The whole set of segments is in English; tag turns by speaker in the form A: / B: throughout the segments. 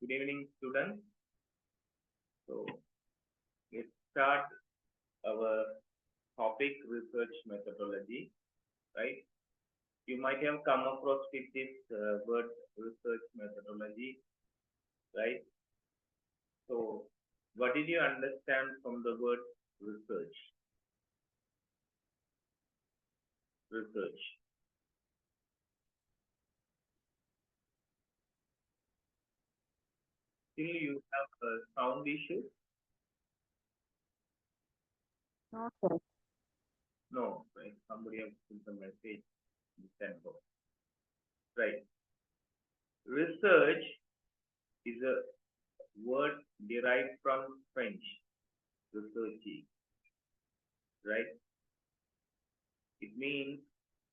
A: Good evening, students. So let's start our topic research methodology, right? You might have come across with this word research methodology, right? So what did you understand from the word research? Research. Still you have a sound issue?
B: No, sir.
A: No, right? Somebody has put the message in the chat box. Right. Research is a word derived from French, research, right? It means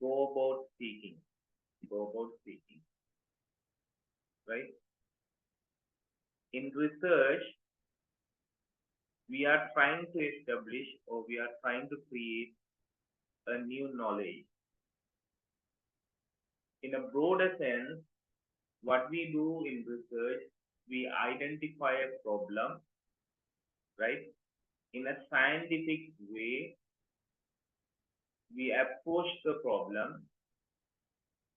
A: go about speaking, right? In research, we are trying to establish or we are trying to create a new knowledge. In a broader sense, what we do in research, we identify a problem, right? In a scientific way, we approach the problem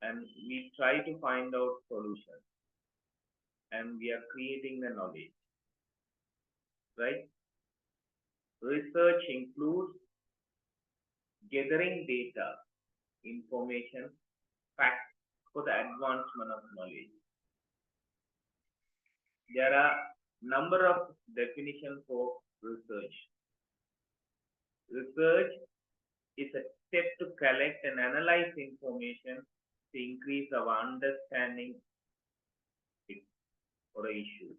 A: and we try to find out solutions and we are creating the knowledge, right? Research includes gathering data, information, facts for the advancement of knowledge. There are number of definitions for research. Research is a step to collect and analyze information to increase our understanding for an issue.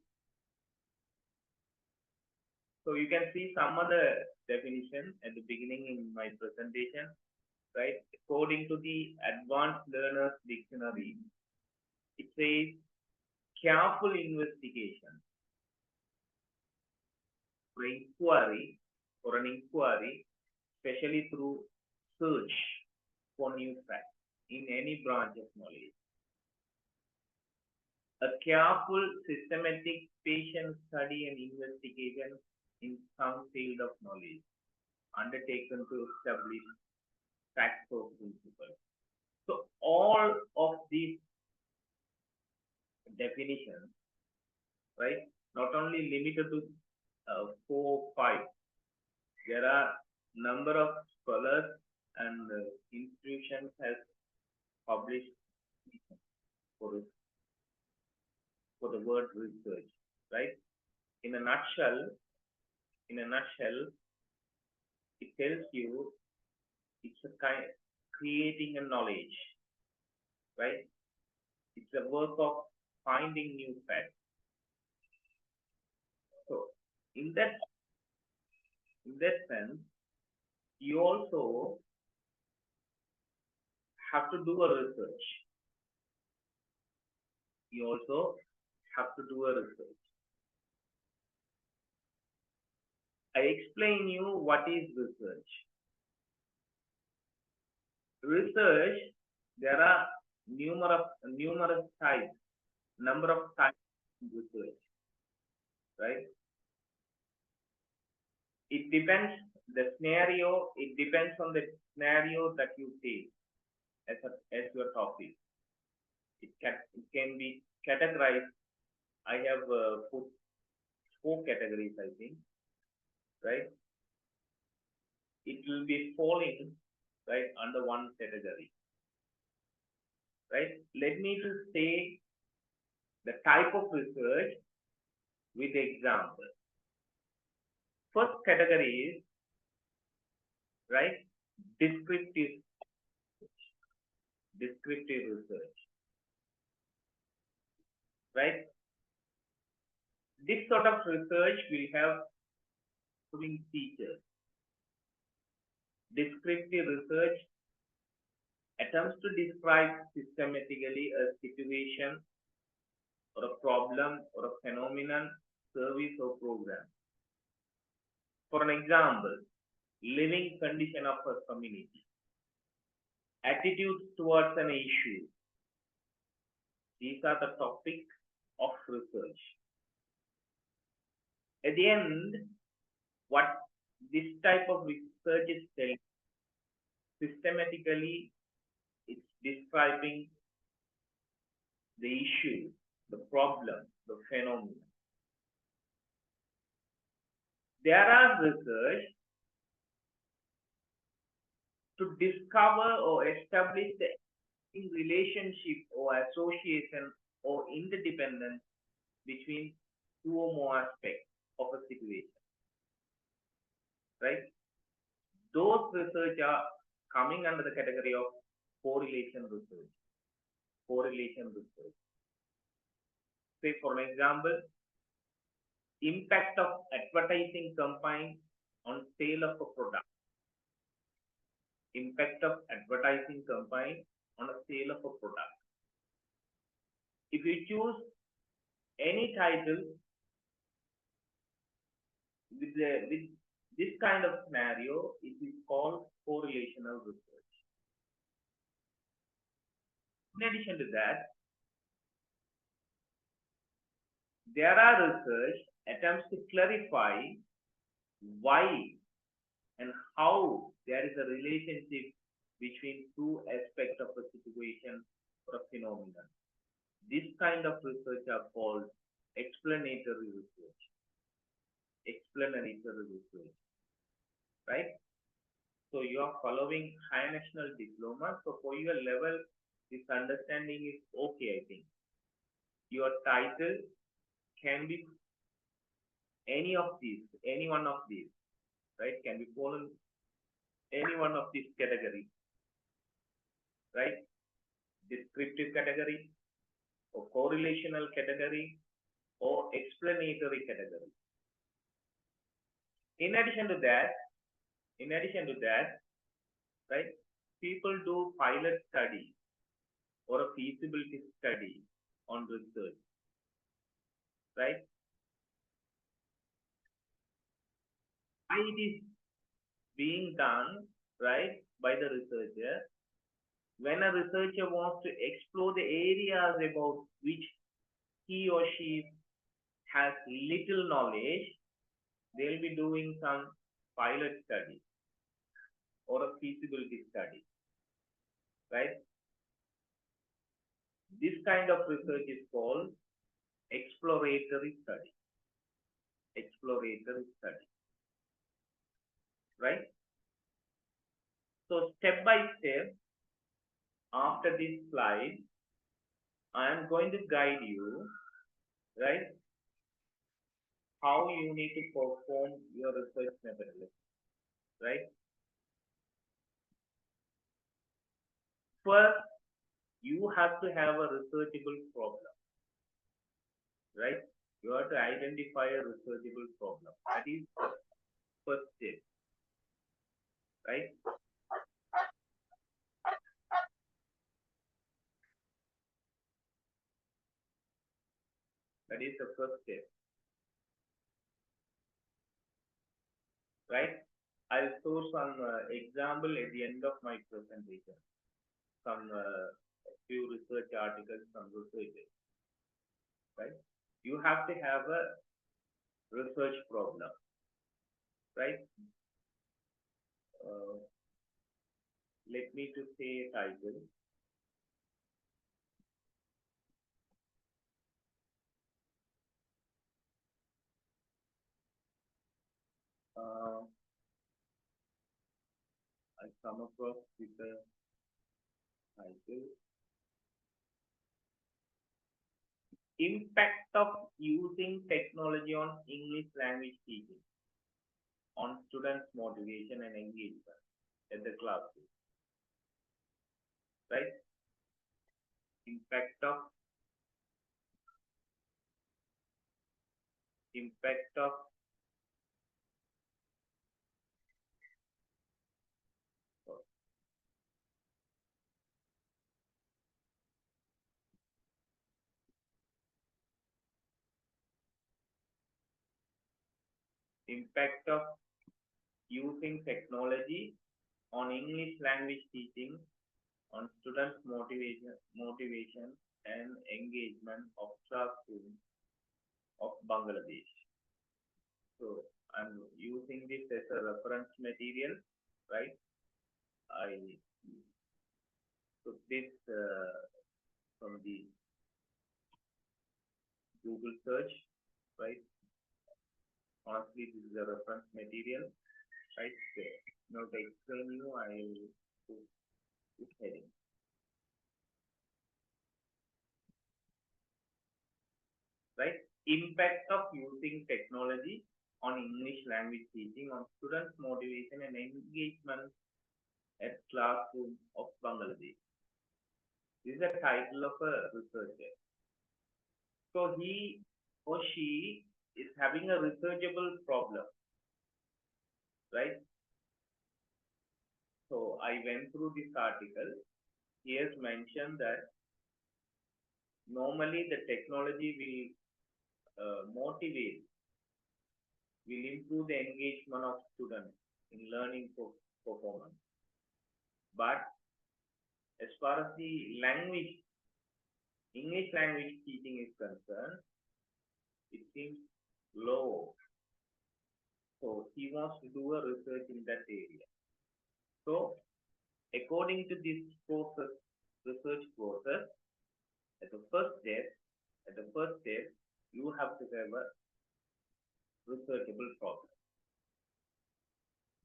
A: So you can see some other definition at the beginning in my presentation, right? According to the Advanced Learners Dictionary, it says careful investigation for an inquiry, especially through search for new facts in any branch of knowledge. A careful, systematic, patient study and investigation in some field of knowledge undertaken to establish facts or principles. So all of these definitions, right, not only limited to 4, 5. There are number of scholars and institutions has published for the word research, right? In a nutshell, it tells you it's a kind creating a knowledge, right? It's a work of finding new facts. So in that sense, you also have to do a research. You also have to do a research. I explain you what is research. Research, there are numerous types, number of types in research, right? It depends it depends on the scenario that you take as your topic. It can be categorized. I have put 4 categories, I think, right? It will be falling, right, under one category, right? Let me just say the type of research with example. First category is, right, descriptive research, right? This sort of research will have 3 features. Descriptive research attempts to describe systematically a situation or a problem or a phenomenon, service or program. For an example, living condition of a community, attitudes towards an issue. These are the topics of research. At the end, what this type of research is telling, systematically, it's describing the issue, the problem, the phenomenon. There are research to discover or establish the relationship or association or interdependence between two or more aspects of a situation, right? Those research are coming under the category of correlation research. Correlation research. Say, for example, impact of advertising campaign on sale of a product. Impact of advertising campaign on a sale of a product. If you choose any title with this kind of scenario, it is called correlational research. In addition to that, there are research attempts to clarify why and how there is a relationship between two aspects of a situation or a phenomenon. This kind of research are called explanatory research. Explanatory research, right? So you are following Higher National Diploma. So for your level, this understanding is okay, I think. Your title can be any of these, any one of these, right? Can be fallen any one of these categories, right? Descriptive category, or correlational category, or explanatory category. In addition to that, right, people do pilot study or a feasibility study on research, right? Why it is being done, right, by the researcher? When a researcher wants to explore the areas about which he or she has little knowledge, they'll be doing some pilot study or a feasibility study, right? This kind of research is called exploratory study. Exploratory study, right? So step by step, after this slide, I am going to guide you, right, how you need to perform your research methodology, right? First, you have to have a researchable problem, right? You have to identify a researchable problem. That is the first step, right? That is the first step, right? I'll show some example at the end of my presentation. Some few research articles, some research, right? You have to have a research problem, right? Let me to say title. I come across with the title. Impact of using technology on English language teaching on students' motivation and engagement at the classroom, right? Impact of impact of impact of using technology on English language teaching on students' motivation and engagement of classroom of Bangladesh. So I'm using this as a reference material, right? I took this from the Google search, right? Honestly, this is a reference material, right? Now to explain you, I will put this heading, right? Impact of using technology on English language teaching on students' motivation and engagement at classroom of Bangladesh. This is the title of a researcher. So he or she is having a researchable problem, right? So I went through this article. He has mentioned that normally the technology will motivate, will improve the engagement of students in learning performance. But as far as the language, English language teaching is concerned, it seems low. So he wants to do a research in that area. So according to this process, research process, at the first step, you have to have a researchable problem.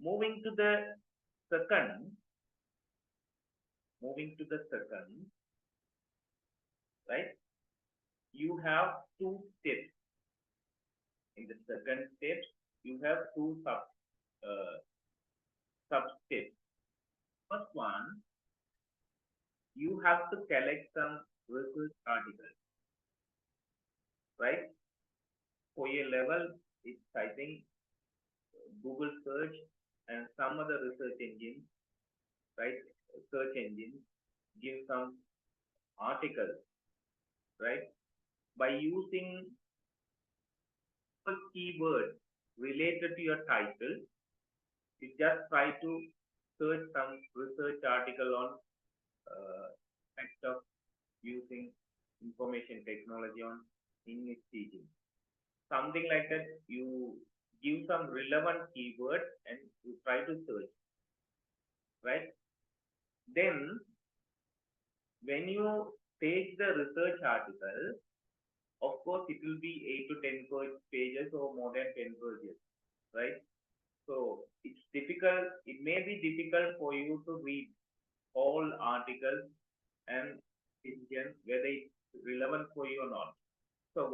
A: Moving to the second, right? You have two steps. In the second step, you have two sub steps. First one, you have to collect some research articles, right? For your level, it's I think Google search and some other research engines, right? Search engines give some articles, right? By using a keyword related to your title, you just try to search some research article on aspect of using information technology on English teaching. Something like that, you give some relevant keyword and you try to search, right? Then, when you take the research article, of course, it will be 8 to 10 pages or more than 10 pages, right? So it's difficult, it may be difficult for you to read all articles and decisions whether it's relevant for you or not. So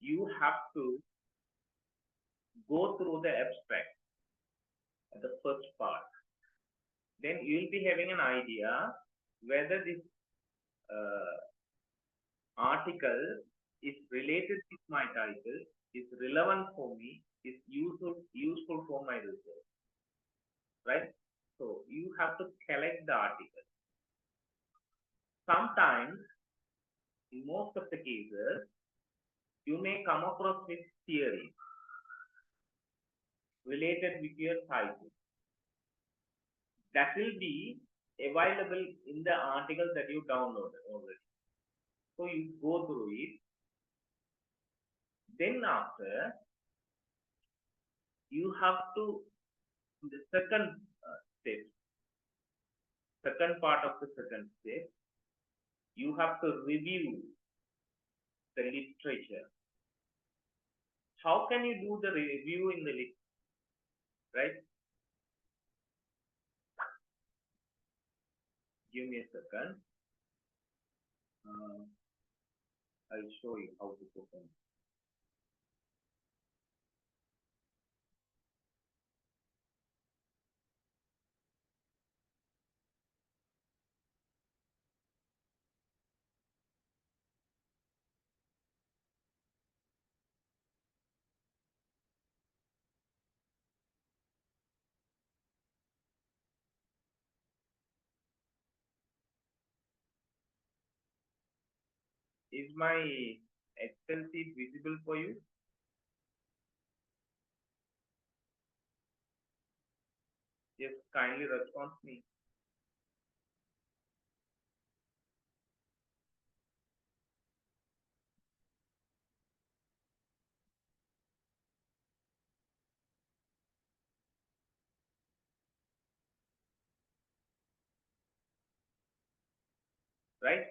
A: you have to go through the abstract at the first part. Then you will be having an idea whether this uh, article is related with my title, is relevant for me, is useful for my research, right? So you have to collect the article. Sometimes, in most of the cases, you may come across with theories related with your title. That will be available in the article that you downloaded already. So you go through it. Then after, you have to, in the step, second part of the second step, you have to review the literature. How can you do the review in the literature, right? Give me a second. I'll show you how to perform. Is my Excel sheet visible for you? Just kindly respond me. right?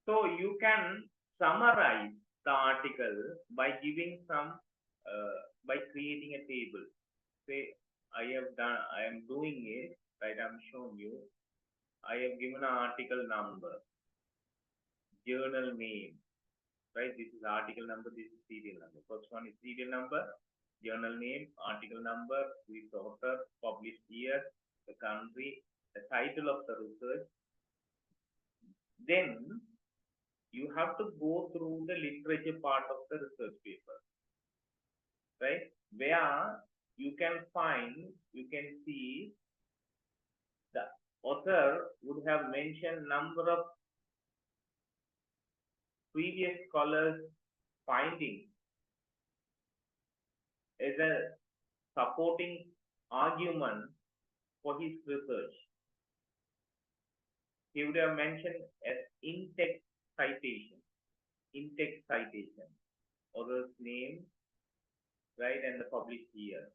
A: So you can summarize the article by giving some, by creating a table. Say, I am doing it, right? I'm showing you. I have given an article number, journal name, right? This is article number, this is serial number. First one is serial number, journal name, article number, who is the author, published year, the country, the title of the research. Then you have to go through the literature part of the research paper, right? Where you can find, you can see the author would have mentioned number of previous scholars findings as a supporting argument for his research. He would have mentioned as in-text citation, author's name, right, and the published year,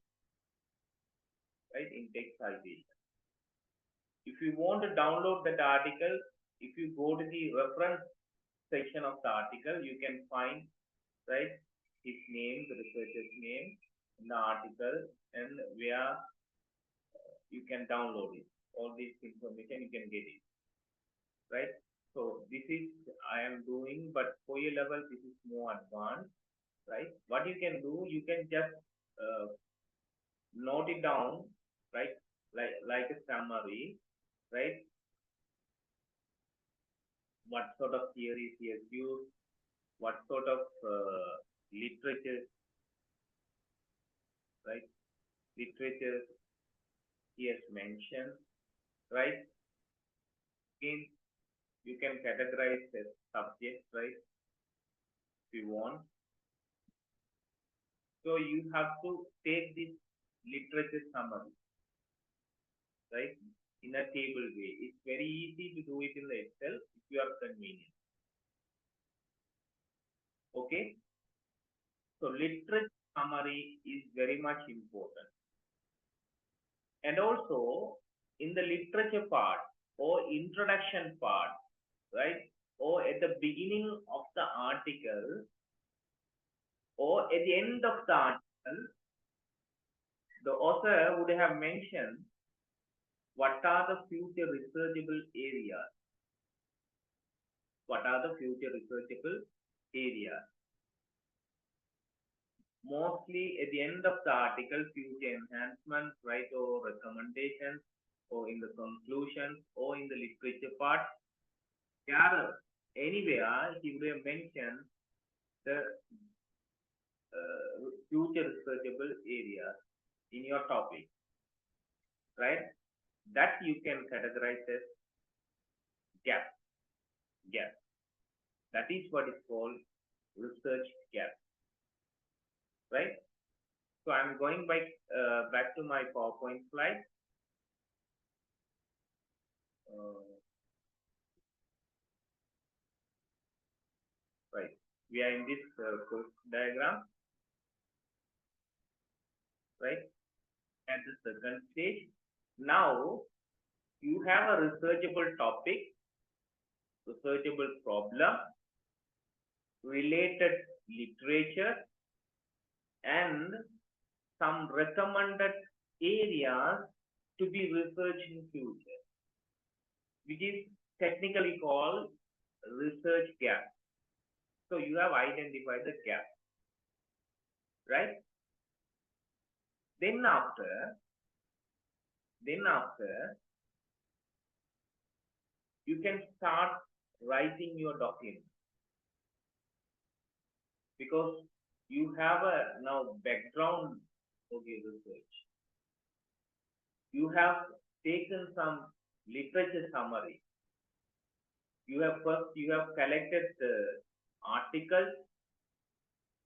A: right, in-text citation. If you want to download that article, if you go to the reference section of the article, you can find, right, his name, the researcher's name in the article, and where you can download it. All this information you can get it, right? So this is I am doing, but for your level this is more advanced, right? What you can do, you can just note it down, right? Like a summary, right? What sort of theories he has used, what sort of literature, right? Literature he has mentioned, right? Again, you can categorize the subject, right? If you want. So you have to take this literature summary, right? In a table way. It's very easy to do it in the Excel if you are convenient. Okay? So literature summary is very much important. And also in the literature part or introduction part, right? Or at the beginning of the article or at the end of the article, the author would have mentioned what are the future researchable areas. What are the future researchable areas? Mostly at the end of the article, future enhancements, right, or recommendations, or in the conclusion, or in the literature part. Yeah, anywhere he would have mentioned the future researchable areas in your topic, right? That you can categorize as gap. Gap. That is what is called research gap, right? So I'm going back to my PowerPoint slide. Right. We are in this course diagram, right? At the second stage. Now you have a researchable topic, researchable problem, related literature, and some recommended areas to be researched in future, which is technically called research gap. So you have identified the gap, right? Then after you can start writing your document, because you have a now background of your research. You have taken some literature summary. You have collected the articles,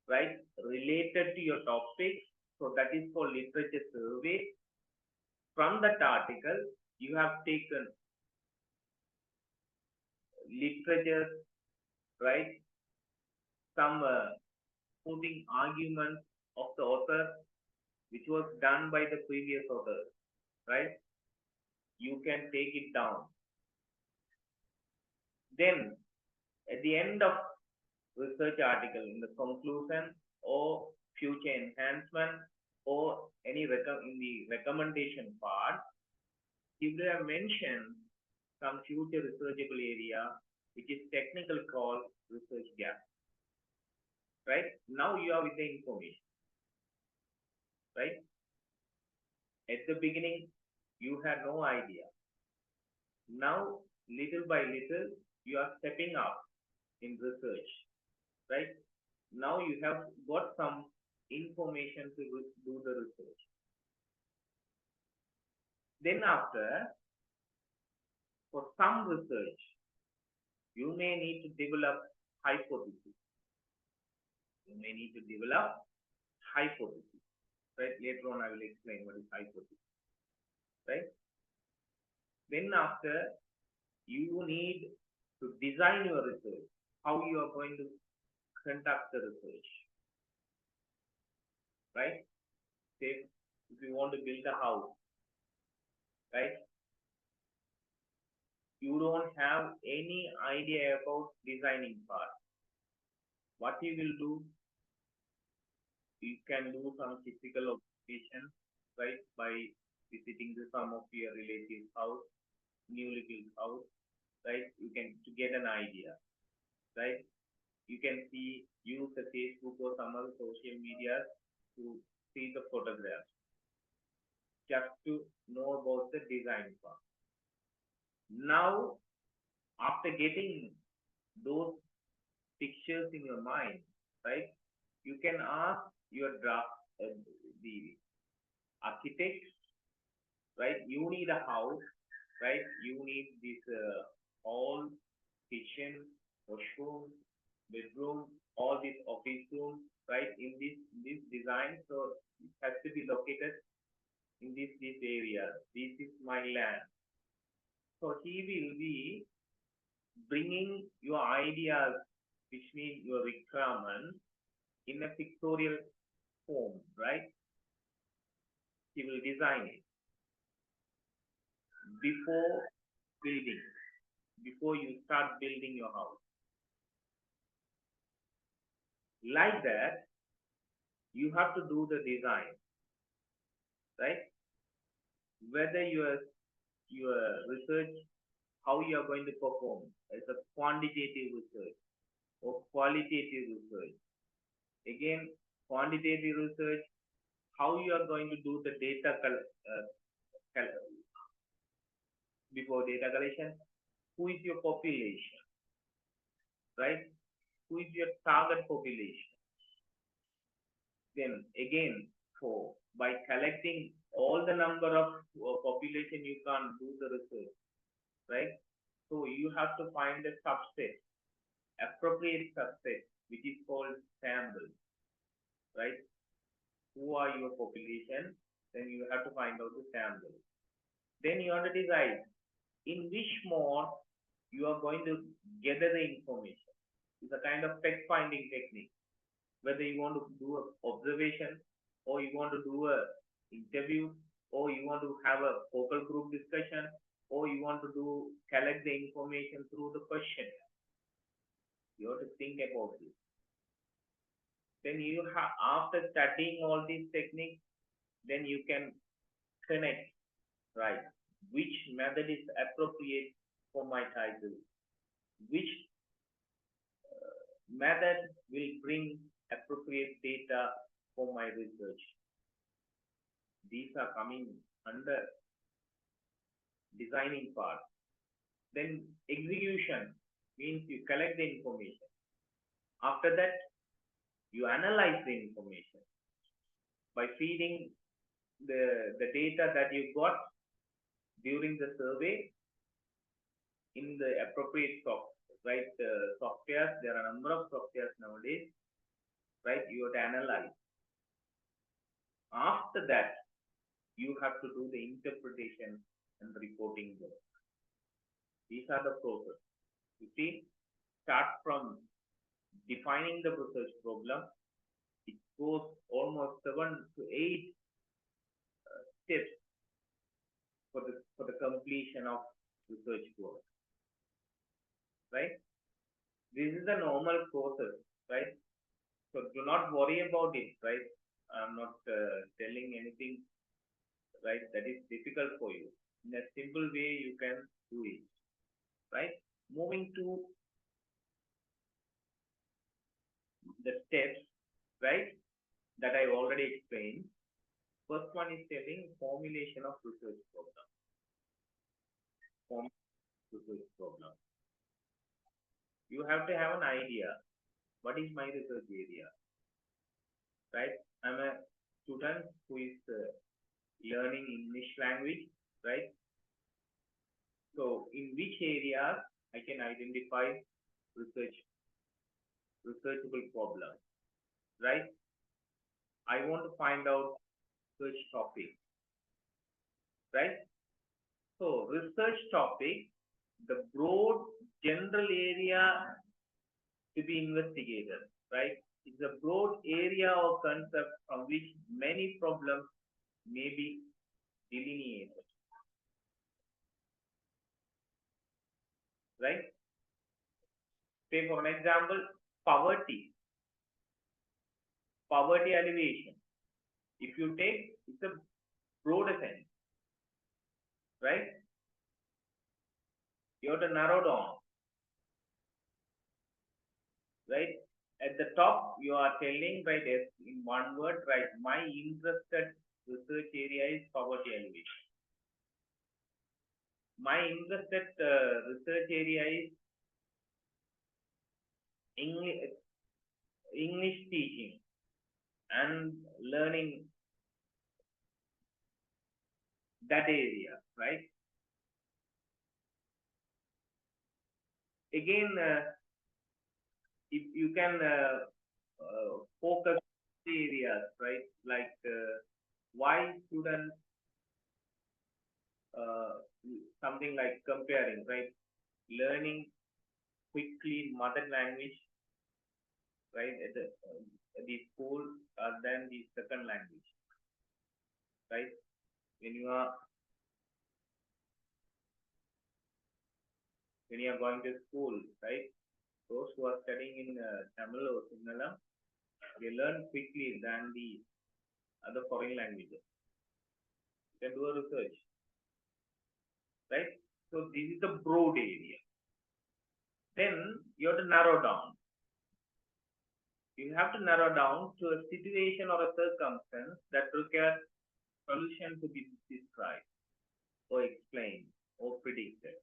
A: right, related to your topic. So that is called literature survey. From that article, you have taken literature, right, some putting arguments of the author, which was done by the previous author, right? You can take it down. Then at the end of research article, in the conclusion or future enhancement or any in the recommendation part, you will have mentioned some future researchable area which is technically called research gap. Right? Now you are with the information. Right? At the beginning, you had no idea. Now, little by little, you are stepping up in research. Right? Now you have got some information to do the research. Then after, for some research, you may need to develop hypothesis. You may need to develop hypothesis. Right? Later on, I will explain what is hypothesis. Right? Then after, you need to design your research, how you are going to conduct the research. Right? Say, if you want to build a house, right? You don't have any idea about designing part. What you will do, you can do some physical observation, right? By visiting some of your relatives' house, newly built house, right? You can to get an idea, right? You can use the Facebook or some other social media to see the photographs, just to know about the design part. Now, after getting those pictures in your mind, right? You can ask your the architect, right? You need a house, right? You need this hall, kitchen, washroom, bedroom, all these office rooms, right? In this design, so it has to be located in this area. This is my land. So he will be bringing your ideas, which means your requirements, in a pictorial form, right? He will design it before building, before you start building your house. Like that, you have to do the design, right? Whether your research, how you are going to perform as a quantitative research or qualitative research. Again, quantitative research, how you are going to do the data before data collection, who is your population, right? Who is your target population? Then again, by collecting all the number of population, you can't do the research, right? So you have to find a subset, appropriate subset, which is called sample, right? Who are your population? Then you have to find out the sample. Then you have to decide in which mode you are going to gather the information. It's a kind of text finding technique. Whether you want to do an observation, or you want to do a interview, or you want to have a focal group discussion, or you want to collect the information through the question. You have to think about this. Then you have, after studying all these techniques, then you can connect, right? Which method is appropriate for my title? Which method will bring appropriate data for my research? These are coming under designing part. Then execution means you collect the information. After that, you analyze the information by feeding the data that you got during the survey in the appropriate software, right? Softwares, there are a number of softwares nowadays, right? You have to analyze. After that, you have to do the interpretation and reporting work. These are the process. You see, start from defining the research problem. It goes almost 7 to 8 steps for the completion of research work. right? This is the normal process, right? So do not worry about it, right? I'm not telling anything, right, that is difficult for you. In a simple way, you can do it, right? Moving to the steps, right, that I already explained. First one is telling formulation of research problem. Research problem. You have to have an idea. What is my research area, right? I'm a student who is learning English language, right? So in which areas I can identify researchable problem, right? I want to find out research topic, right? So research topic, the broad general area to be investigated, right? It's a broad area or concept from which many problems may be delineated, right? Say for an example, poverty, poverty alleviation. If you take, it's a broader sense, right? You have to narrow down, right? At the top, you are telling, right, in one word, right, my interested research area is poverty alleviation. My interested research area is English, English teaching and learning that area, right? Again, if you can focus areas, right? Like why students, uh, something like comparing, right? Learning quickly mother language, right? At the school, than the second language, right? When you are going to school, right? Those who are studying in Tamil or Sinhala, they learn quickly than the other foreign languages. You can do a research, right? So this is the broad area. Then you have to narrow down. You have to narrow down to a situation or a circumstance that requires solution to be described or explained or predicted.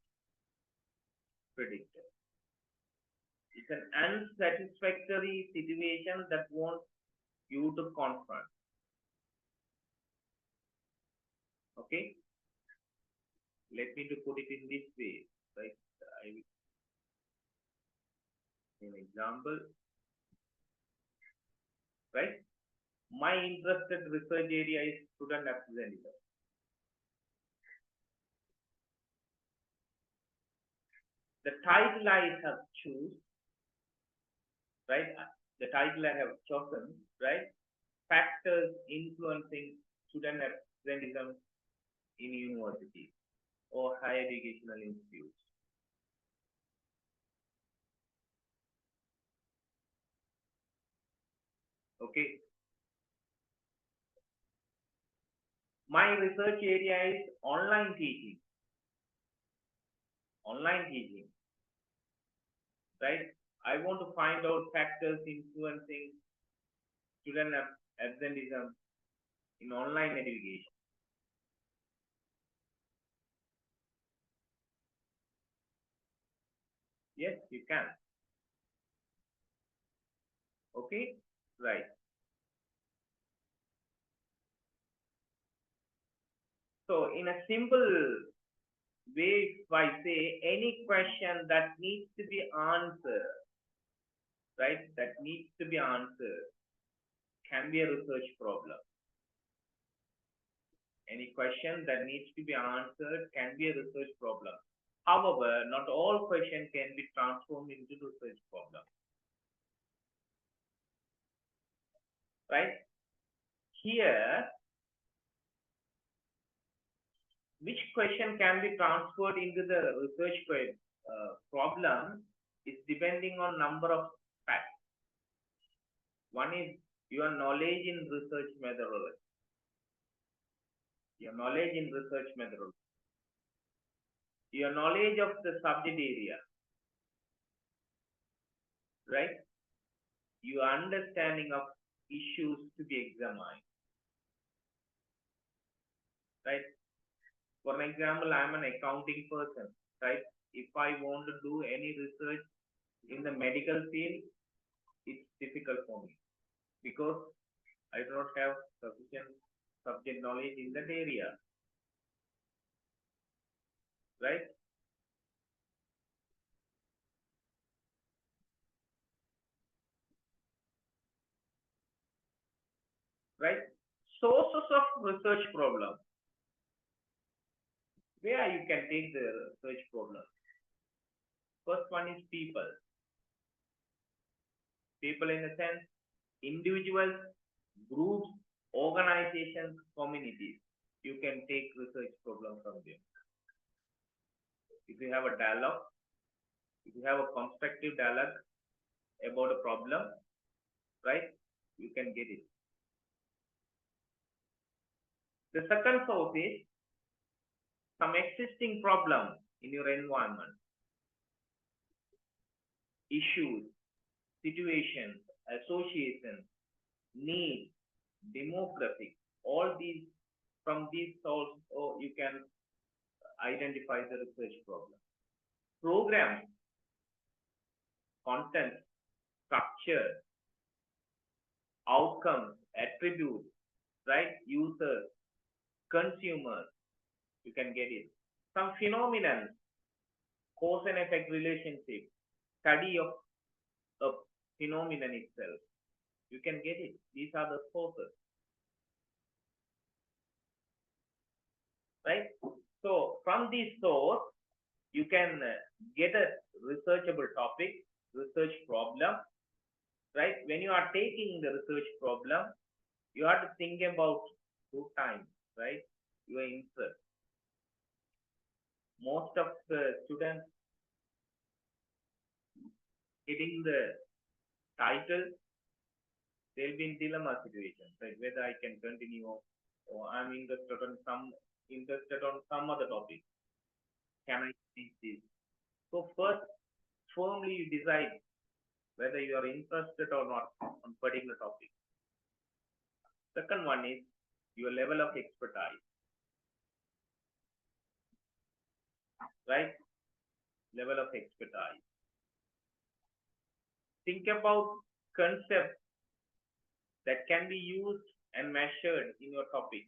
A: It's an unsatisfactory situation that wants you to confront. Okay? Let me to put it in this way, right? I will an example, right? My interested research area is student absenteeism. The title I have choose, right? The title I have chosen, right? Factors influencing student absenteeism in universities or higher educational institutes. Okay. My research area is online teaching. Online teaching, right? I want to find out factors influencing student absenteeism in online education. Yes, you can. Okay, right. So in a simple way, if I say any question that needs to be answered, right, that needs to be answered can be a research problem. Any question that needs to be answered can be a research problem. However, not all questions can be transformed into research problem. Right? Here, which question can be transferred into the research problem is depending on number of facts. One is your knowledge in research methodology. Your knowledge in research methodology. Your knowledge of the subject area. Right? Your understanding of issues to be examined. Right? For example, I'm an accounting person. Right? If I want to do any research in the medical field, it's difficult for me because I do not have sufficient subject knowledge in that area. Right? Right? Sources of research problem. Where you can take the research problem. First one is people. People in the sense, individuals, groups, organizations, communities. You can take research problem from them. If you have a dialogue, if you have a constructive dialogue about a problem, right, you can get it. The second source is some existing problem in your environment, issues, situations, associations, needs, demographic, all these from these sources, you can identify the research problem. Program, content, structure, outcomes, attributes, right? Users, consumers, you can get it. Some phenomenon, cause and effect relationship, study of a phenomenon itself, you can get it. These are the sources, right? So from this source, you can get a researchable topic, research problem, right? When you are taking the research problem, you have to think about 2 times, right? Your interest. Most of the students getting the title, they'll be in dilemma situation, right? Whether I can continue or I'm interested on some other topic. Can I teach this? So first, firmly you decide whether you are interested or not on particular topic. Second one is your level of expertise, right? Level of expertise. Think about concepts that can be used and measured in your topic.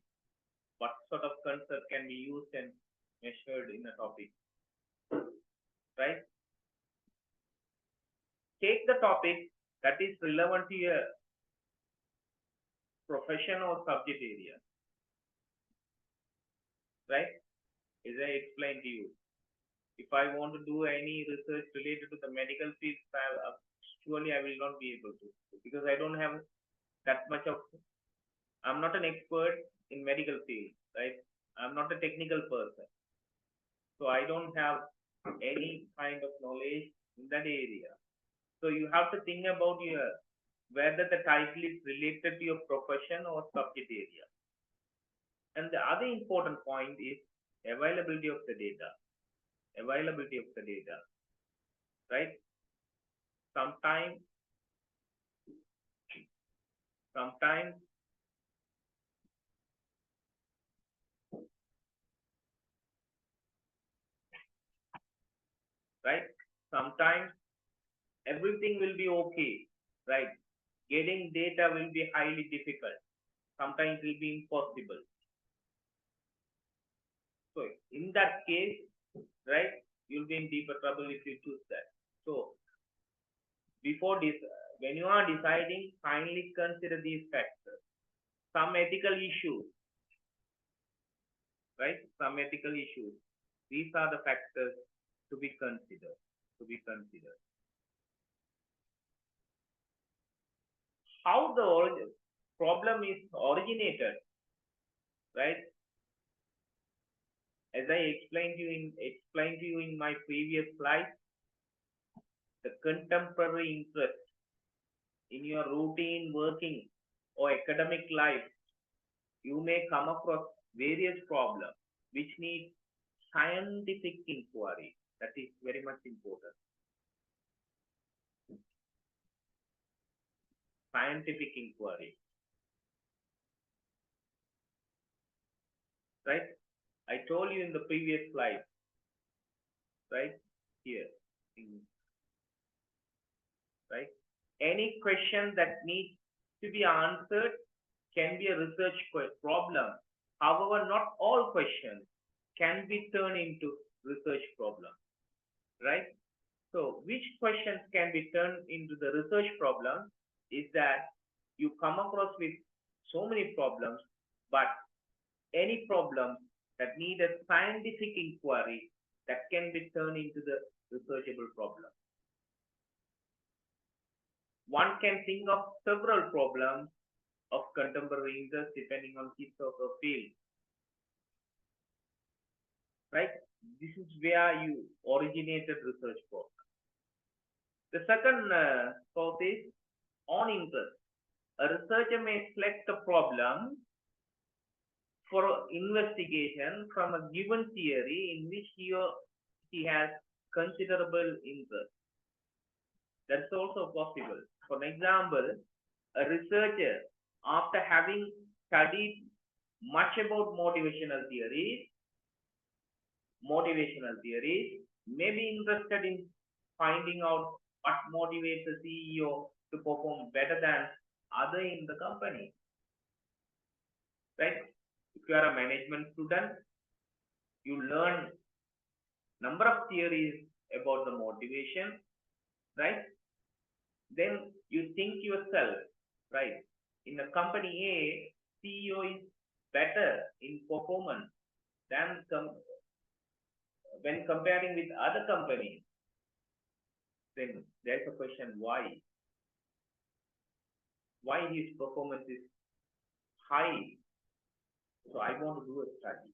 A: What sort of concept can be used and measured in a topic, right? Take the topic that is relevant to your profession or subject area, right? As I explained to you, if I want to do any research related to the medical field, surely I will not be able to because I don't have that much of, I'm not an expert in medical field, right? I'm not a technical person. So I don't have any kind of knowledge in that area. So you have to think about whether the title is related to your profession or subject area. And the other important point is availability of the data. Availability of the data, right? Sometimes, right? Sometimes everything will be okay, right? Getting data will be highly difficult. Sometimes it will be impossible. So in that case, right, you'll be in deeper trouble if you choose that. So before this, when you are deciding, finally consider these factors. Some ethical issues, right? Some ethical issues. These are the factors to be considered. To be considered. How the problem is originated, right? As I explained to you in my previous slide, the contemporary interest in your routine working or academic life, you may come across various problems which need scientific inquiry. That is very much important. Scientific inquiry. Right? I told you in the previous slide, right? Here. Right? Any question that needs to be answered can be a research problem. However, not all questions can be turned into research problem. Right? So, which questions can be turned into the research problem is that you come across with so many problems, but any problem that need a scientific inquiry that can be turned into the researchable problem. One can think of several problems of contemporary interest depending on his or her field. Right? This is where you originated research problem. The second source is on interest. A researcher may select a problem for investigation from a given theory in which he or she has considerable interest. That's also possible. For example, a researcher, after having studied much about motivational theories, may be interested in finding out what motivates a CEO to perform better than other in the company. Right? If you are a management student, you learn number of theories about the motivation, right? Then you think yourself, right? In a company A, CEO is better in performance than when comparing with other companies. Then there's a question why? Why his performance is high? So I want to do a study.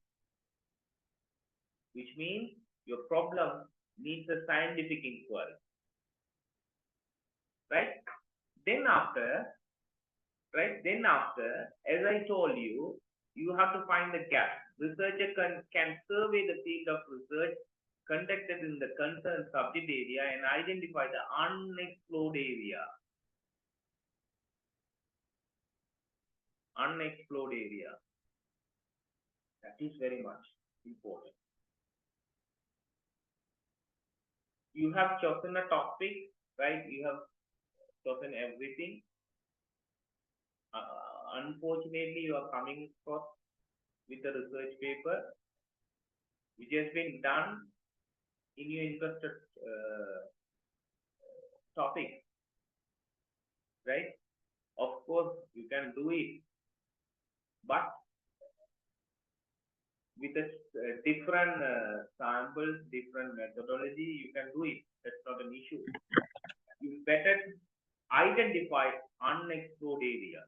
A: Which means your problem needs a scientific inquiry. Right? Then after, as I told you, you have to find the gap. Researcher can survey the field of research conducted in the concerned subject area and identify the unexplored area. That is very much important. You have chosen a topic, right? You have chosen everything. Unfortunately, you are coming across with a research paper which has been done in your interested topic, right? Of course, you can do it, but with a different samples, different methodology, you can do it. That's not an issue. You better identify unexplored area,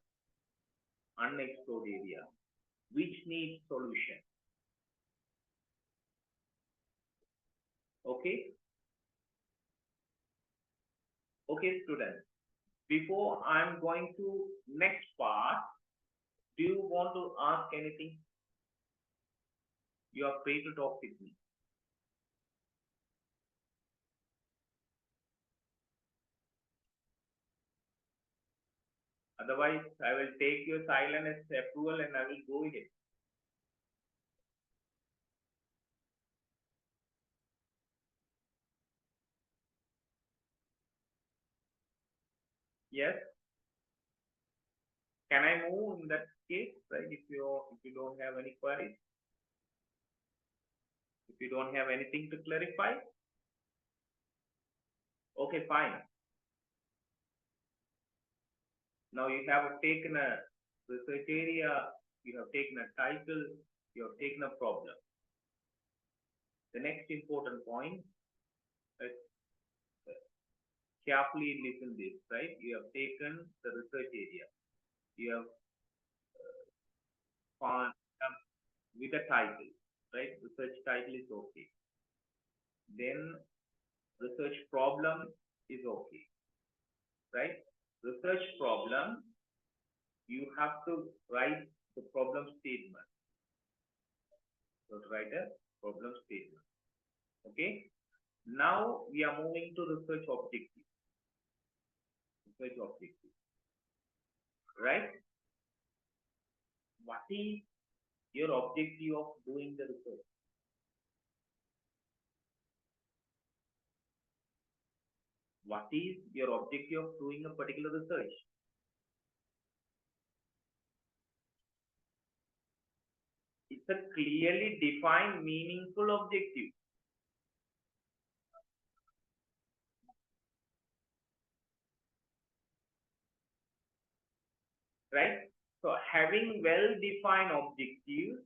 A: which needs solution. Okay? Okay, students. Before I'm going to next part, do you want to ask anything? You are free to talk with me. Otherwise, I will take your silence as approval and I will go ahead. Yes? Can I move in that case, right? If you don't have any queries? If you don't have anything to clarify? Okay, fine. Now you have taken a research area, you have taken a title, you have taken a problem. The next important point, carefully listen this, right? You have taken the research area. You have found with a title, right? Research title is okay. Then research problem is okay, right? Research problem, you have to write the problem statement. So to write a problem statement. Okay. Now we are moving to research objective. Research objective. Right? What is your objective of doing the research? What is your objective of doing a particular research? It's a clearly defined, meaningful objective. Right? So having well-defined objectives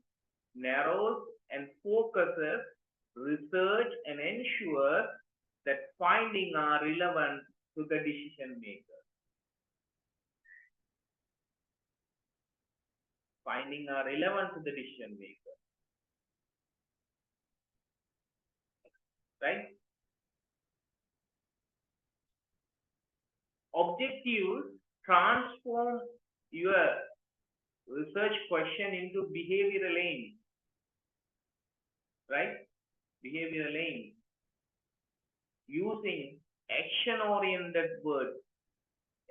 A: narrows and focuses research and ensures that findings are relevant to the decision maker. Findings are relevant to the decision maker. Right? Objectives transform your research question into behavioral aim. Right? Behavioral aim. Using action-oriented words.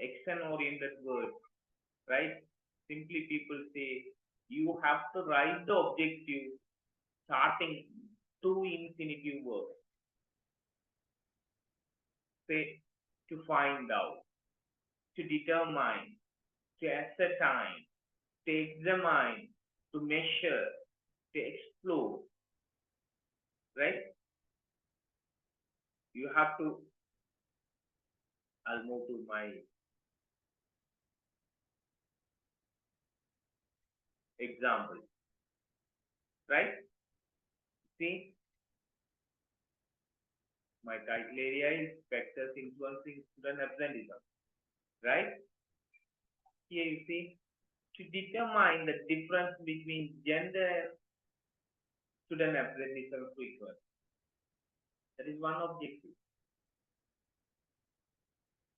A: Action-oriented words. Right? Simply people say, you have to write the objective starting two infinitive verbs. Say, to find out, to determine, to ascertain, to examine, to measure, to explore, right? You have to, I'll move to my example, right? See, my title area is factors influencing student absenteeism, right? Here you see, to determine the difference between gender and student absenteeism frequency. That is one objective.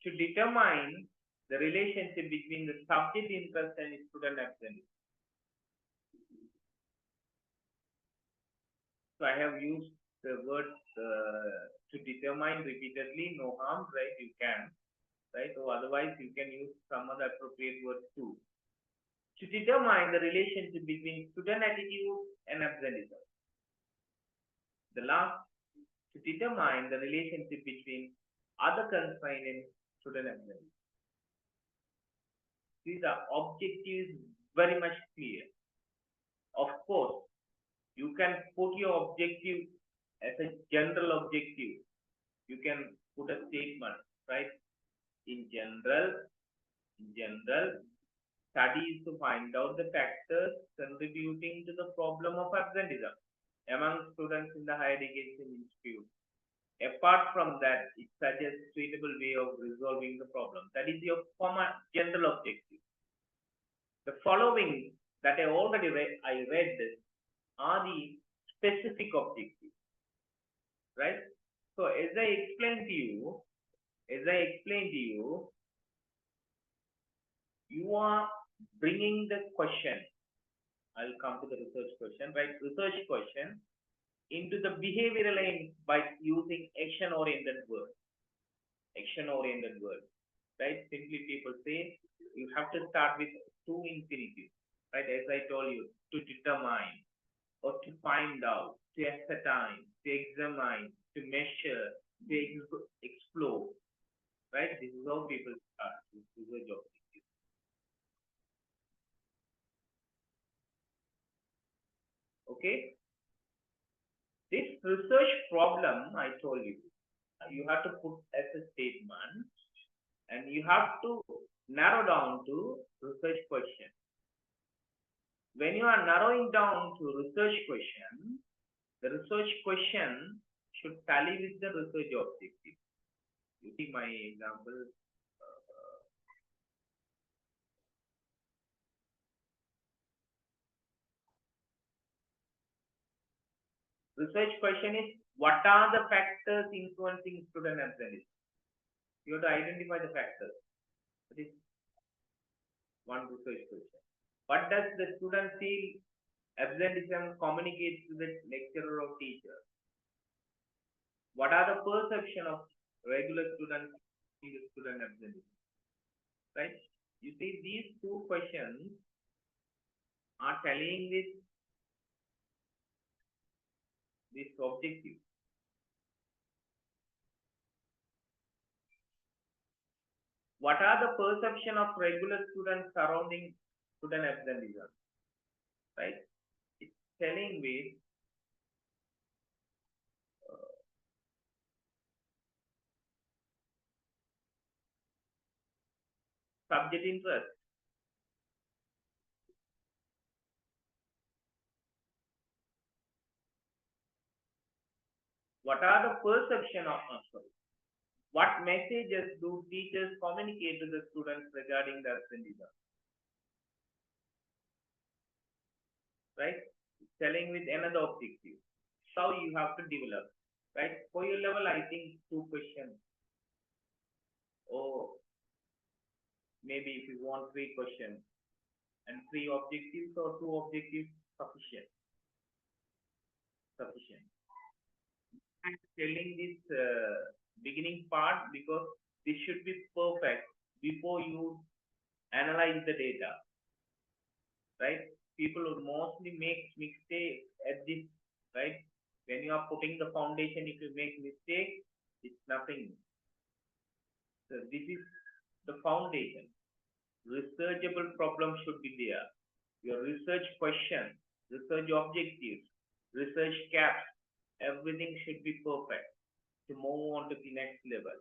A: To determine the relationship between the subject interest and student absenteeism. So I have used the word to determine repeatedly, no harm, right? You can, right? Or otherwise you can use some other appropriate words too. To determine the relationship between student attitude and absenteeism. The last, to determine the relationship between other constraints and student absenteeism. These are objectives very much clear. Of course, you can put your objective as a general objective. You can put a statement, right? In general, study is to find out the factors contributing to the problem of absenteeism among students in the higher education institute. Apart from that, it suggests suitable way of resolving the problem. That is your general objective. The following that I already read are the specific objectives, right? So as I explained to you, you are bringing the question. I'll come to the research question, right? Research question into the behavioral aim by using action-oriented words. Action-oriented words, right? Simply people say you have to start with two infinitives, right? As I told you, to determine or to find out, to ascertain, to examine, to measure, to explore, right? This is how people start with research objectives. Okay? This research problem, I told you, you have to put as a statement and you have to narrow down to research question. When you are narrowing down to research question, the research question should tally with the research objective. You see my example. Research question is, what are the factors influencing student absenteeism? You have to identify the factors. That is one research question. What does the student feel absenteeism communicates to the lecturer or teacher? What are the perception of regular students in the student absenteeism? Right? You see, these two questions are telling this objective. What are the perception of regular students surrounding student absenteeism? Right? It's telling with subject interest. What are the perception of sorry, what messages do teachers communicate to the students regarding the absenteeism? Right? Telling with another objective. So you have to develop. Right? For your level, I think two questions. Or maybe if you want three questions and three objectives or two objectives, sufficient. Sufficient. I'm telling this beginning part because this should be perfect before you analyze the data. Right? People would mostly make mistakes at this, right? When you are putting the foundation, if you make mistake, it's nothing. So this is the foundation. Researchable problem should be there. Your research question, research objectives, research caps, everything should be perfect to move on to the next level.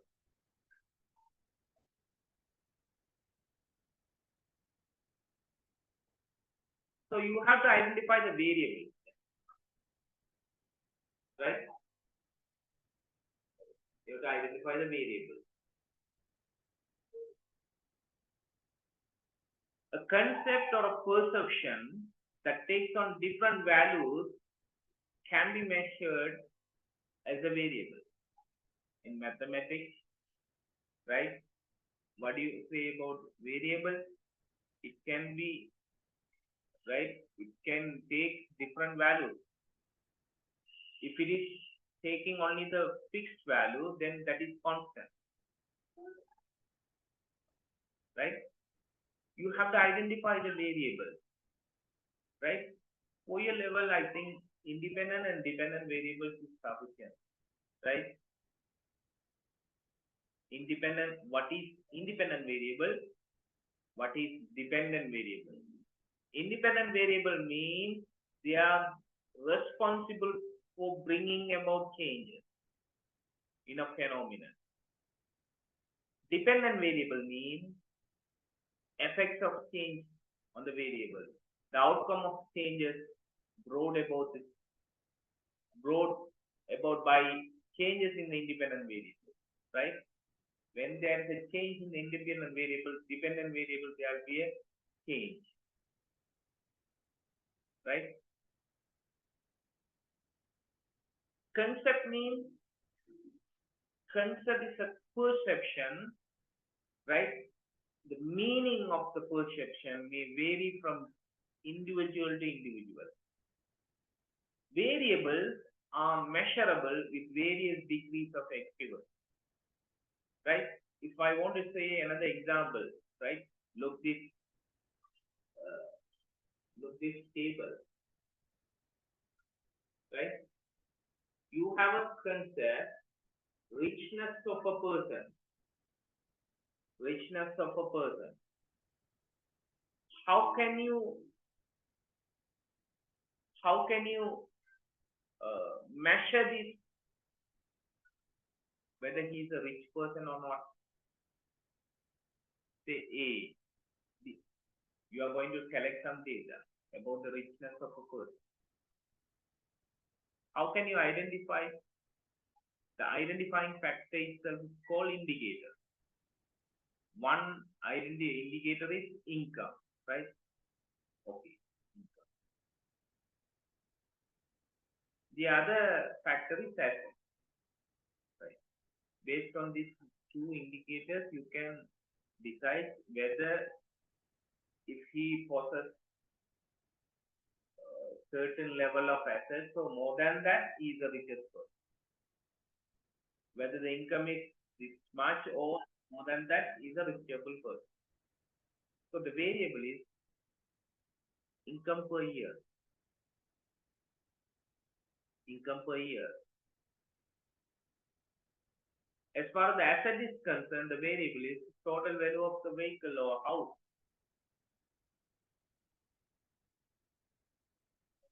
A: So you have to identify the variables, right? You have to identify the variables. A concept or a perception that takes on different values can be measured as a variable. In mathematics, right? What do you say about variables? It can be, right? It can take different values. If it is taking only the fixed value, then that is constant, right? You have to identify the variable, right? For your level, I think independent and dependent variables is sufficient, right? Independent, what is independent variable? What is dependent variable? Independent variable means they are responsible for bringing about changes in a phenomenon. Dependent variable means effects of change on the variable. The outcome of changes brought about by changes in the independent variable, right? When there is a change in the independent variable, dependent variable, there will be a change, right? Concept means concept is a perception, right? The meaning of the perception may vary from individual to individual. Variables are measurable with various degrees of accuracy, right? If I want to say another example, right? Look uh, this table, right? You have a concept, richness of a person, richness of a person. How can you measure this whether he is a rich person or not? Say A, B. You are going to collect some data about the richness of a person. How can you identify? The identifying factor itself is called indicator. One indicator is income, right? Okay. Income. The other factor is asset, right? Based on this two indicators, you can decide whether if he possesses certain level of assets or more than that, he is the richest person. Whether the income is this much or more than that, he is a richable person. So the variable is income per year. Income per year. As far as the asset is concerned, the variable is total value of the vehicle or house.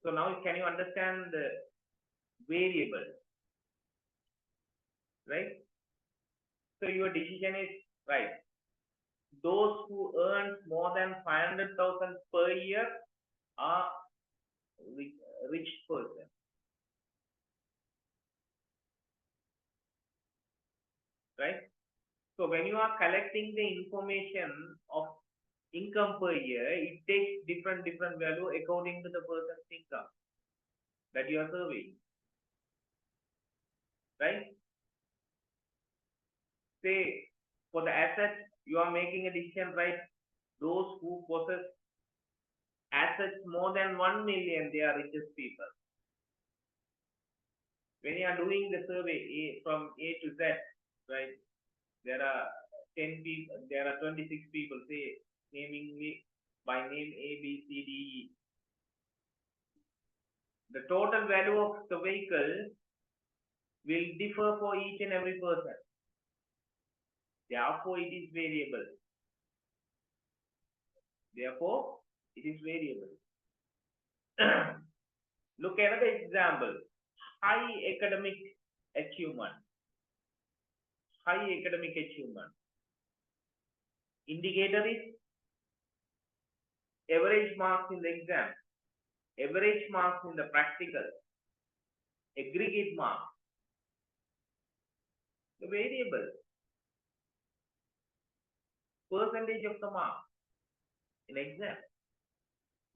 A: So now can you understand the variable, right? So your decision is right. Those who earn more than 500,000 per year are rich person. Right? So when you are collecting the information of income per year, it takes different value according to the person's income that you are surveying. Right? Say for the assets, you are making a decision, right? Those who possess assets more than 1 million, they are richest people. When you are doing the survey from A to Z, right? There are 10 people, there are 26 people, say, naming me by name A, B, C, D, E. The total value of the vehicle will differ for each and every person. Therefore, it is variable. Therefore, it is variable. Look at another example. High academic achievement. High academic achievement. Indicator is average marks in the exam, average marks in the practical, aggregate marks. The variable, percentage of the mark in exam,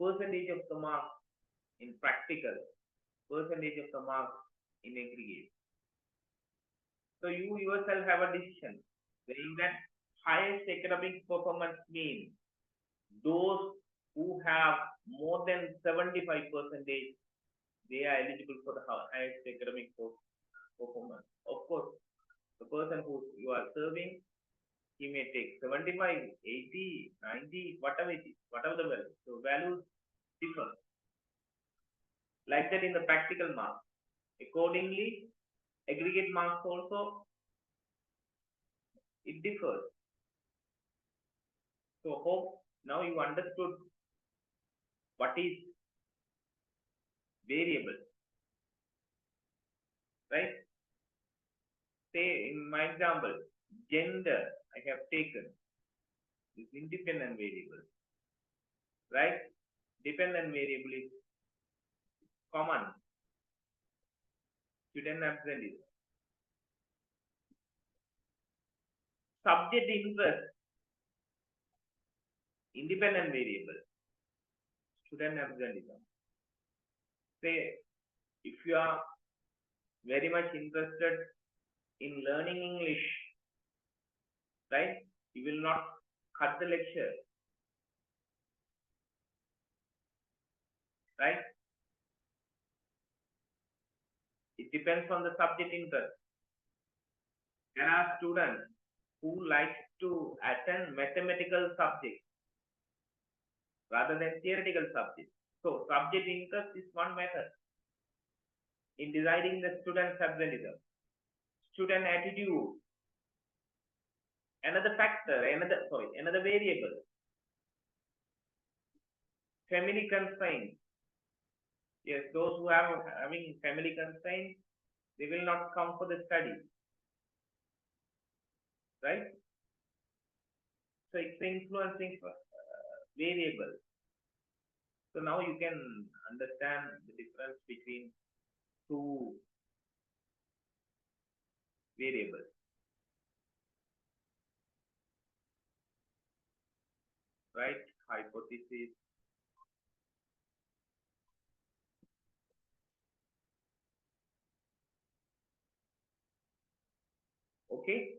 A: percentage of the mark in practical, percentage of the mark in aggregate. So you yourself have a decision saying that highest academic performance means those who have more than 75%, they are eligible for the highest academic performance. Of course, the person who you are serving, he may take 75, 80, 90, whatever it is, whatever the value. So values differ. Like that in the practical marks. Accordingly, aggregate marks also, it differs. So hope now you understood what is variable. Right? Say in my example, gender I have taken is independent variable. Right? Dependent variable is common. Student absenteeism. Subject interest, independent variable. Student absenteeism. Say if you are very much interested in learning English, right? You will not cut the lecture, right? It depends on the subject interest. There are students who like to attend mathematical subjects rather than theoretical subjects. So subject interest is one method in deciding the student's absenteeism. Student attitude, another factor, another variable. Family constraints. Yes, those who are having family constraints, they will not come for the study, right? So it's influencing variable. So now you can understand the difference between two variables. Right? Hypothesis. Okay?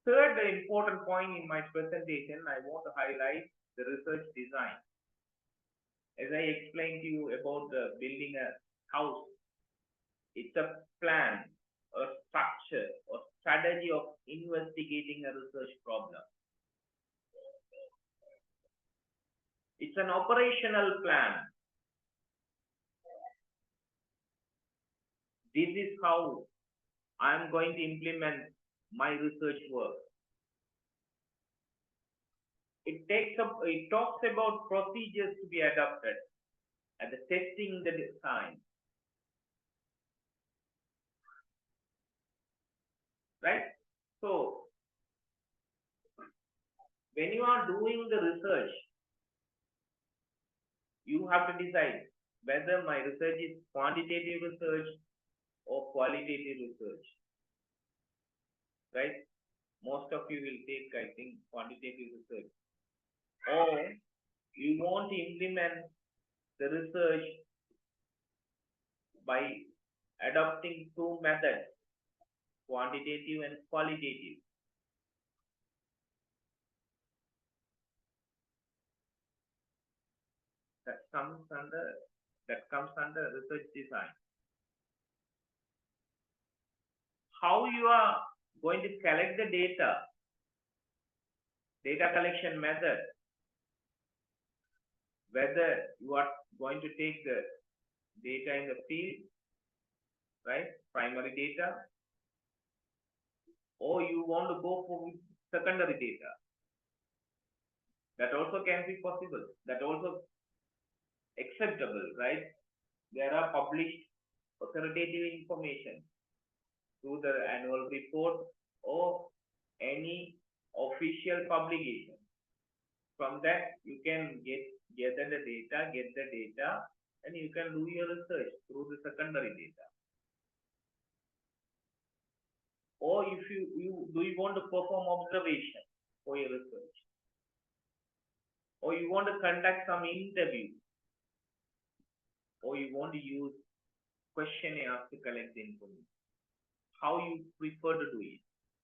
A: third important point in my presentation, I want to highlight the research design. As I explained to you about building a house, it's a plan, a structure, a strategy of investigating a research problem. It's an operational plan. This is how I'm going to implement my research work. It talks about procedures to be adopted and the testing the design. Right? So, when you are doing the research, you have to decide whether my research is quantitative research or qualitative research. Right? Most of you will take, I think, quantitative research. Or you want to implement the research by adopting two methods, quantitative and qualitative. That comes under research design. How you are going to collect the data collection method, whether you are going to take the data in the field, right, primary data, or you want to go for secondary data. That also can be possible. That also acceptable, right? There are published authoritative information through the annual report or any official publication. From that, you can get the data, and you can do your research through the secondary data. Or if you want to perform observation for your research, or you want to conduct some interview, or you want to use questionnaires to collect the information. How you prefer to do it,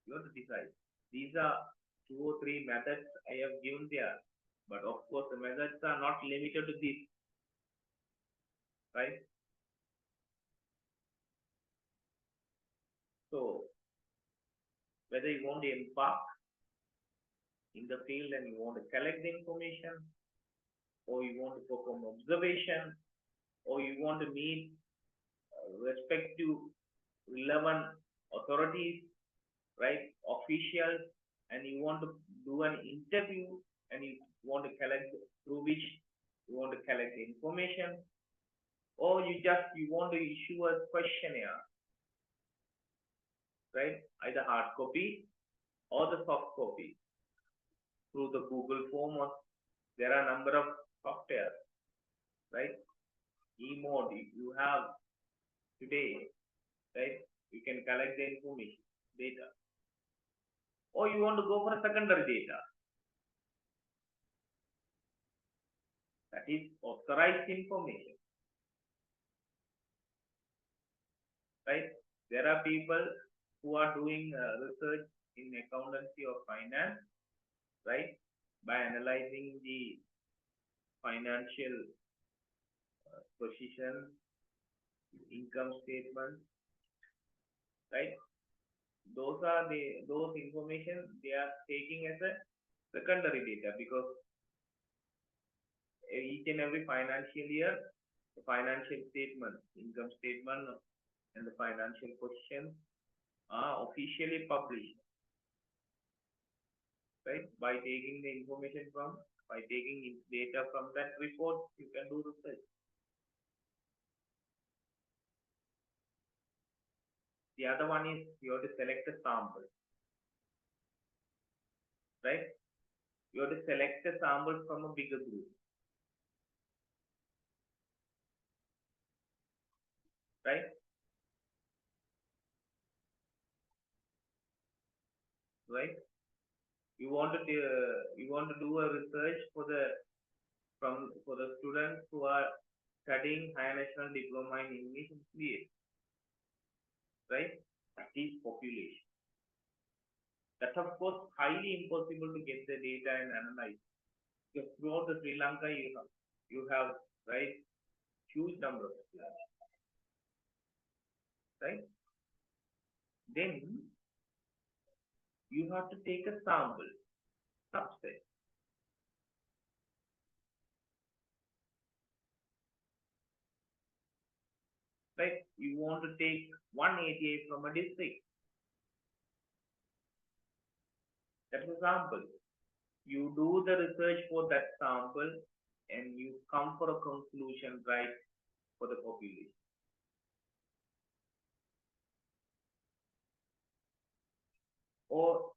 A: you have to decide. These are 2 or 3 methods I have given there, but of course the methods are not limited to this, right? So whether you want to embark in the field and you want to collect the information, or you want to perform observation, or you want to meet respective relevant authorities, right, officials, and you want to do an interview and you want to collect through which you want to collect the information, or you want to issue a questionnaire, right, either hard copy or the soft copy through the Google form, or there are a number of software, right, e-mode you have today, right, you can collect the information data, or you want to go for a secondary data, that is authorized information, right? There are people who are doing research in accountancy or finance, right, by analyzing the financial position, income statement, right? Those information they are taking as a secondary data, because each and every financial year, the financial statement, income statement, and the financial position are officially published, right? By taking data from that report, you can do research. The other one is you have to select a sample, right? You have to select a sample from a bigger group, right? Right? You want to do a research for the students who are studying Higher National Diploma in English and CA, right? That is population. That's of course highly impossible to get the data and analyze. Because throughout the Sri Lanka, you have right huge number of labs, right? Then you have to take a sample subset, right? You want to take one ATA from a district. That's a sample. You do the research for that sample and you come for a conclusion, right, for the population. Or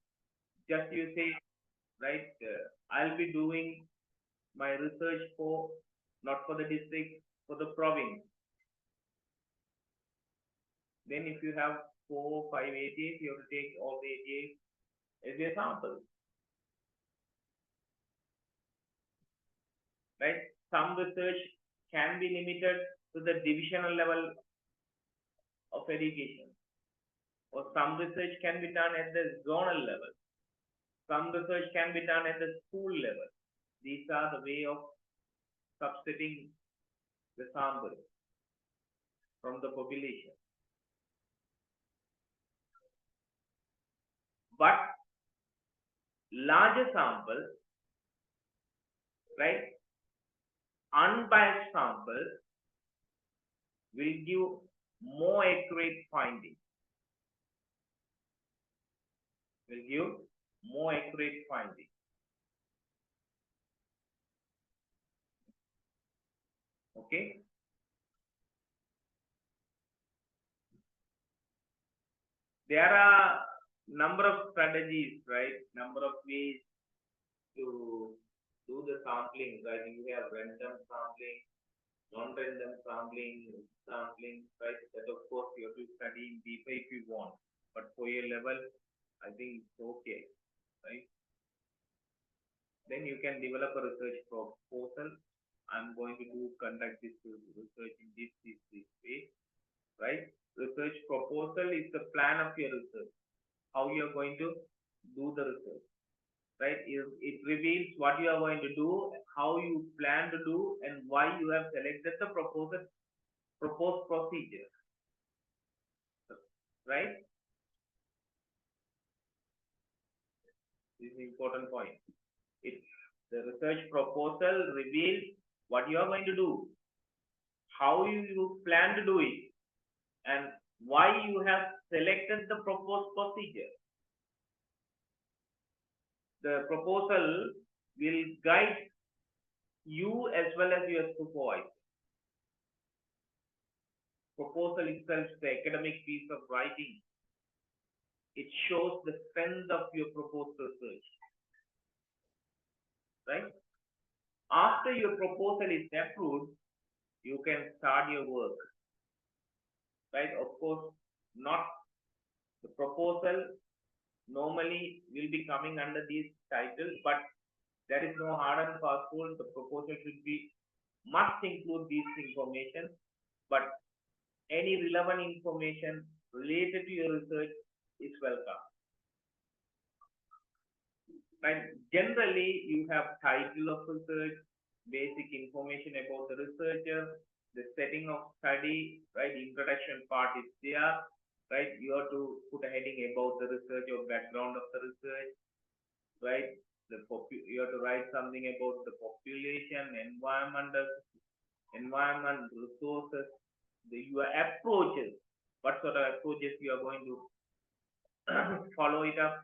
A: just you say, right, I'll be doing my research for, not for the district, for the province. Then if you have 4 or 5 ATAs, you have to take all the ATAs as a sample, right? Some research can be limited to the divisional level of education, or some research can be done at the zonal level. Some research can be done at the school level. These are the way of subsetting the sample from the population. But larger sample, right, unbiased sample will give more accurate findings. Will give more accurate findings. Okay. There are number of strategies, right? Number of ways to do the sampling, right? You have random sampling, non-random sampling, right? That of course you have to study in deeper if you want. But for your level, I think it's okay, right? Then you can develop a research proposal. I'm going to conduct this research in this way, right? Research proposal is the plan of your research, how you are going to do the research, right? It reveals what you are going to do, how you plan to do, and why you have selected the proposed procedure, right? This is an important point. The research proposal reveals what you are going to do, how you plan to do it, and why you have selected the proposed procedure. The proposal will guide you as well as your supervisor. Proposal itself is the academic piece of writing. It shows the strength of your proposed research, right? After your proposal is approved, you can start your work, right? Of course, not the proposal normally will be coming under these titles, but there is no hard and fast rule. The proposal should be must include these information, but any relevant information related to your research is welcome. Right? Generally, you have title of research, basic information about the researcher, the setting of study, right? Introduction part is there, right? You have to put a heading about the research or background of the research, right? You have to write something about the population, environment, resources, your approaches, what sort of approaches you are going to follow it up.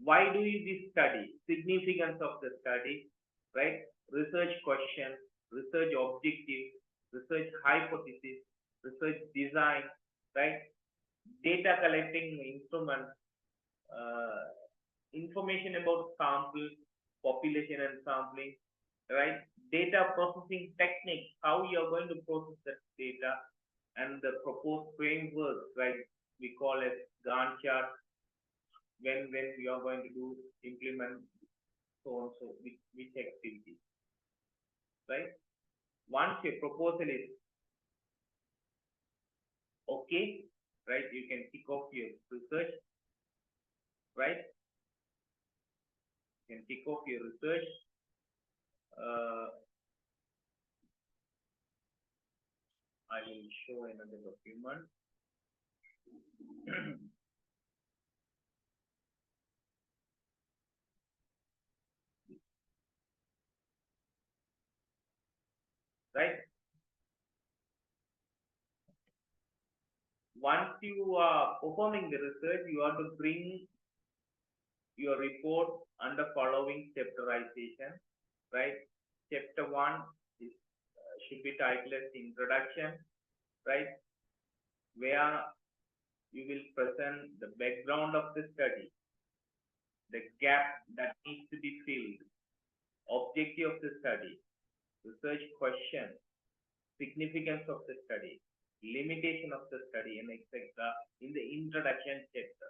A: Why do you this study? Significance of the study, right? Research question, research objective, research hypothesis, research design, right? Data collecting instrument, information about sample, population and sampling, right? Data processing technique, how you are going to process that data, and the proposed framework, right? We call it Gantt chart, when we are going to do implement so on so which activity, right? Once your proposal is okay, right, you can kick off your research, right? can tick off your research. I will show another document. Right? Once you are performing the research, you have to bring your report under following chapterization. Right? Chapter 1 is, should be titled as Introduction. Right? Where you will present the background of the study, the gap that needs to be filled, objective of the study, research question, significance of the study, limitation of the study, and etc. in the introduction chapter.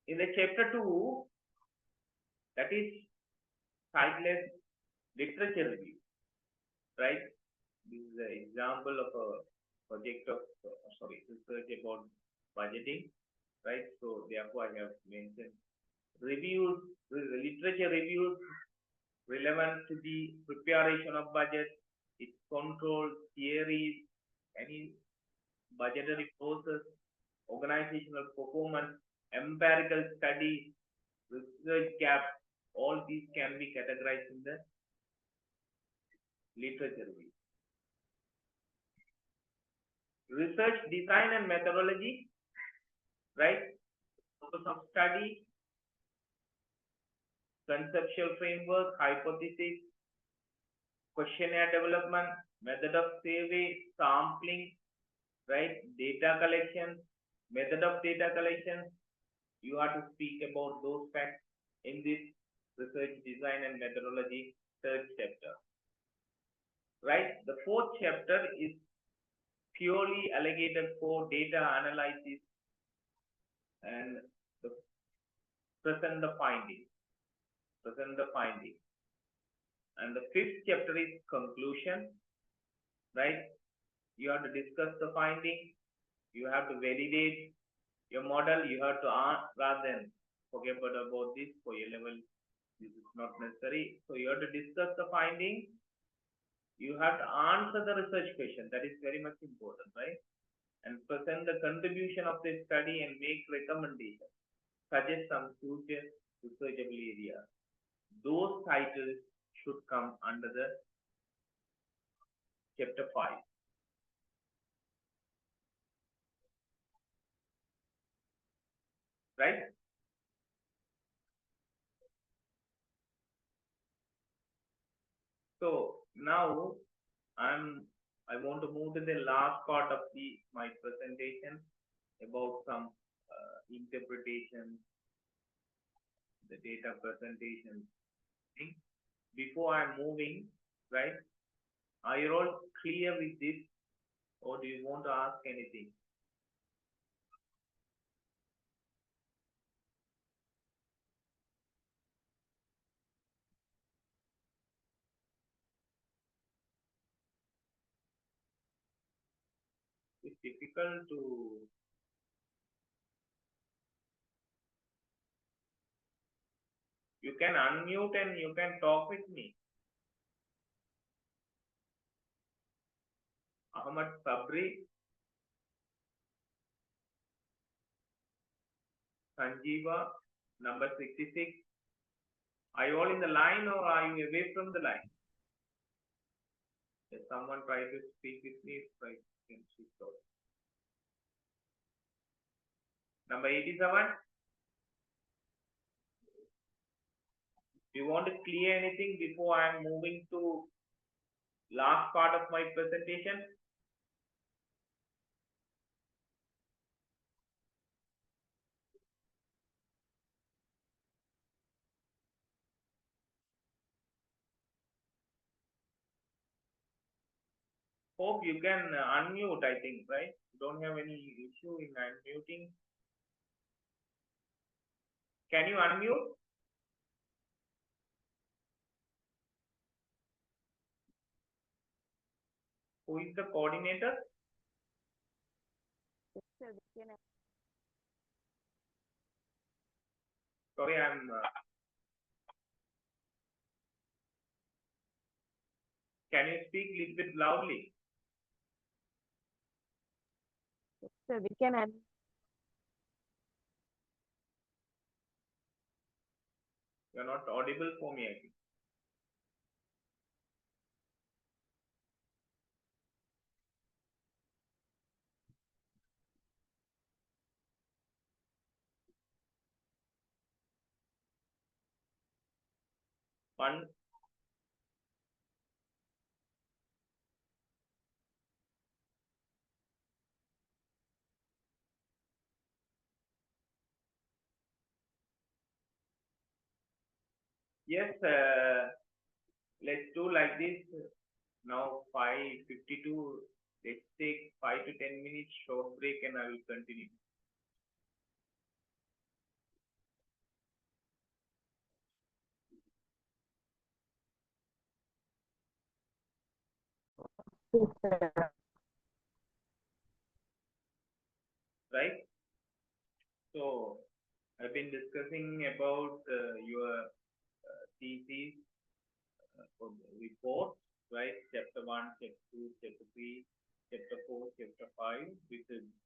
A: In the chapter 2, that is titled literature review, right? This is an example of a project of, research about budgeting, right? So therefore I have mentioned reviews, literature reviews relevant to the preparation of budget, its control, theories, any budgetary process, organizational performance, empirical studies, research gaps, all these can be categorized in the literature review. Research design and methodology, right? Purpose of study, conceptual framework, hypothesis, questionnaire development, method of survey, sampling, right? Data collection, method of data collection. You have to speak about those facts in this research design and methodology third chapter. Right? The fourth chapter is purely allocated for data analysis and present the findings. And the fifth chapter is conclusion, right? You have to discuss the findings. You have to validate your model. You have to rather than forget about this for your level. This is not necessary. So you have to discuss the findings. You have to answer the research question. That is very much important, right? And present the contribution of the study and make recommendations. Suggest some future researchable areas. Those titles should come under the chapter 5. Right? So now I want to move to the last part of my presentation about some interpretation, the data presentation thing. Before I'm moving, right? Are you all clear with this, or do you want to ask anything? It's difficult to. You can unmute and you can talk with me. Ahmad Sabri, Sanjeeva, number 66. Are you all in the line or are you away from the line? If someone try to speak with me, try to speak out. Number 87. Do you want to clear anything before I am moving to last part of my presentation? Hope you can unmute, I think, right? You don't have any issue in unmuting. Can you unmute? Who is the coordinator?
B: Yes, sir, we can.
A: Sorry, I'm. Can you speak a little bit loudly?
B: So we can add
A: You're not audible for me, I think. One. Yes, let's do like this. Now 5:52. Let's take 5 to 10 minutes short break and I will continue.
B: this.
A: Right? So I've been discussing about your thesis report, right? Chapter 1, Chapter 2, Chapter 3, Chapter 4, Chapter 5,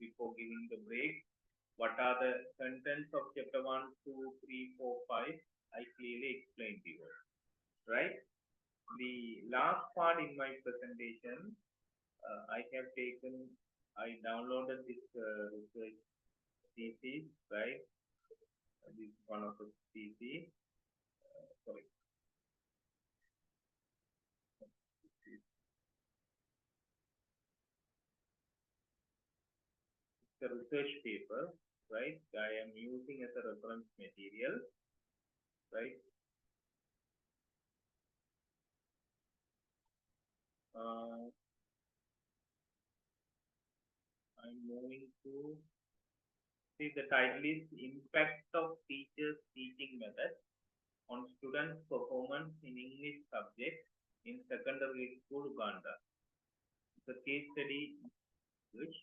A: before giving the break. What are the contents of Chapter 1, 2, 3, 4, 5? I clearly explained to you, right? The last part in my presentation, I downloaded this research thesis, right? This is one of the thesis. Sorry, it's a research paper, right? I am using as a reference material, right? Uh, I'm moving to see the title is Impact of Teachers' Teaching Method on Students' Performance in English Subject in Secondary School, Uganda. It's a case study, which,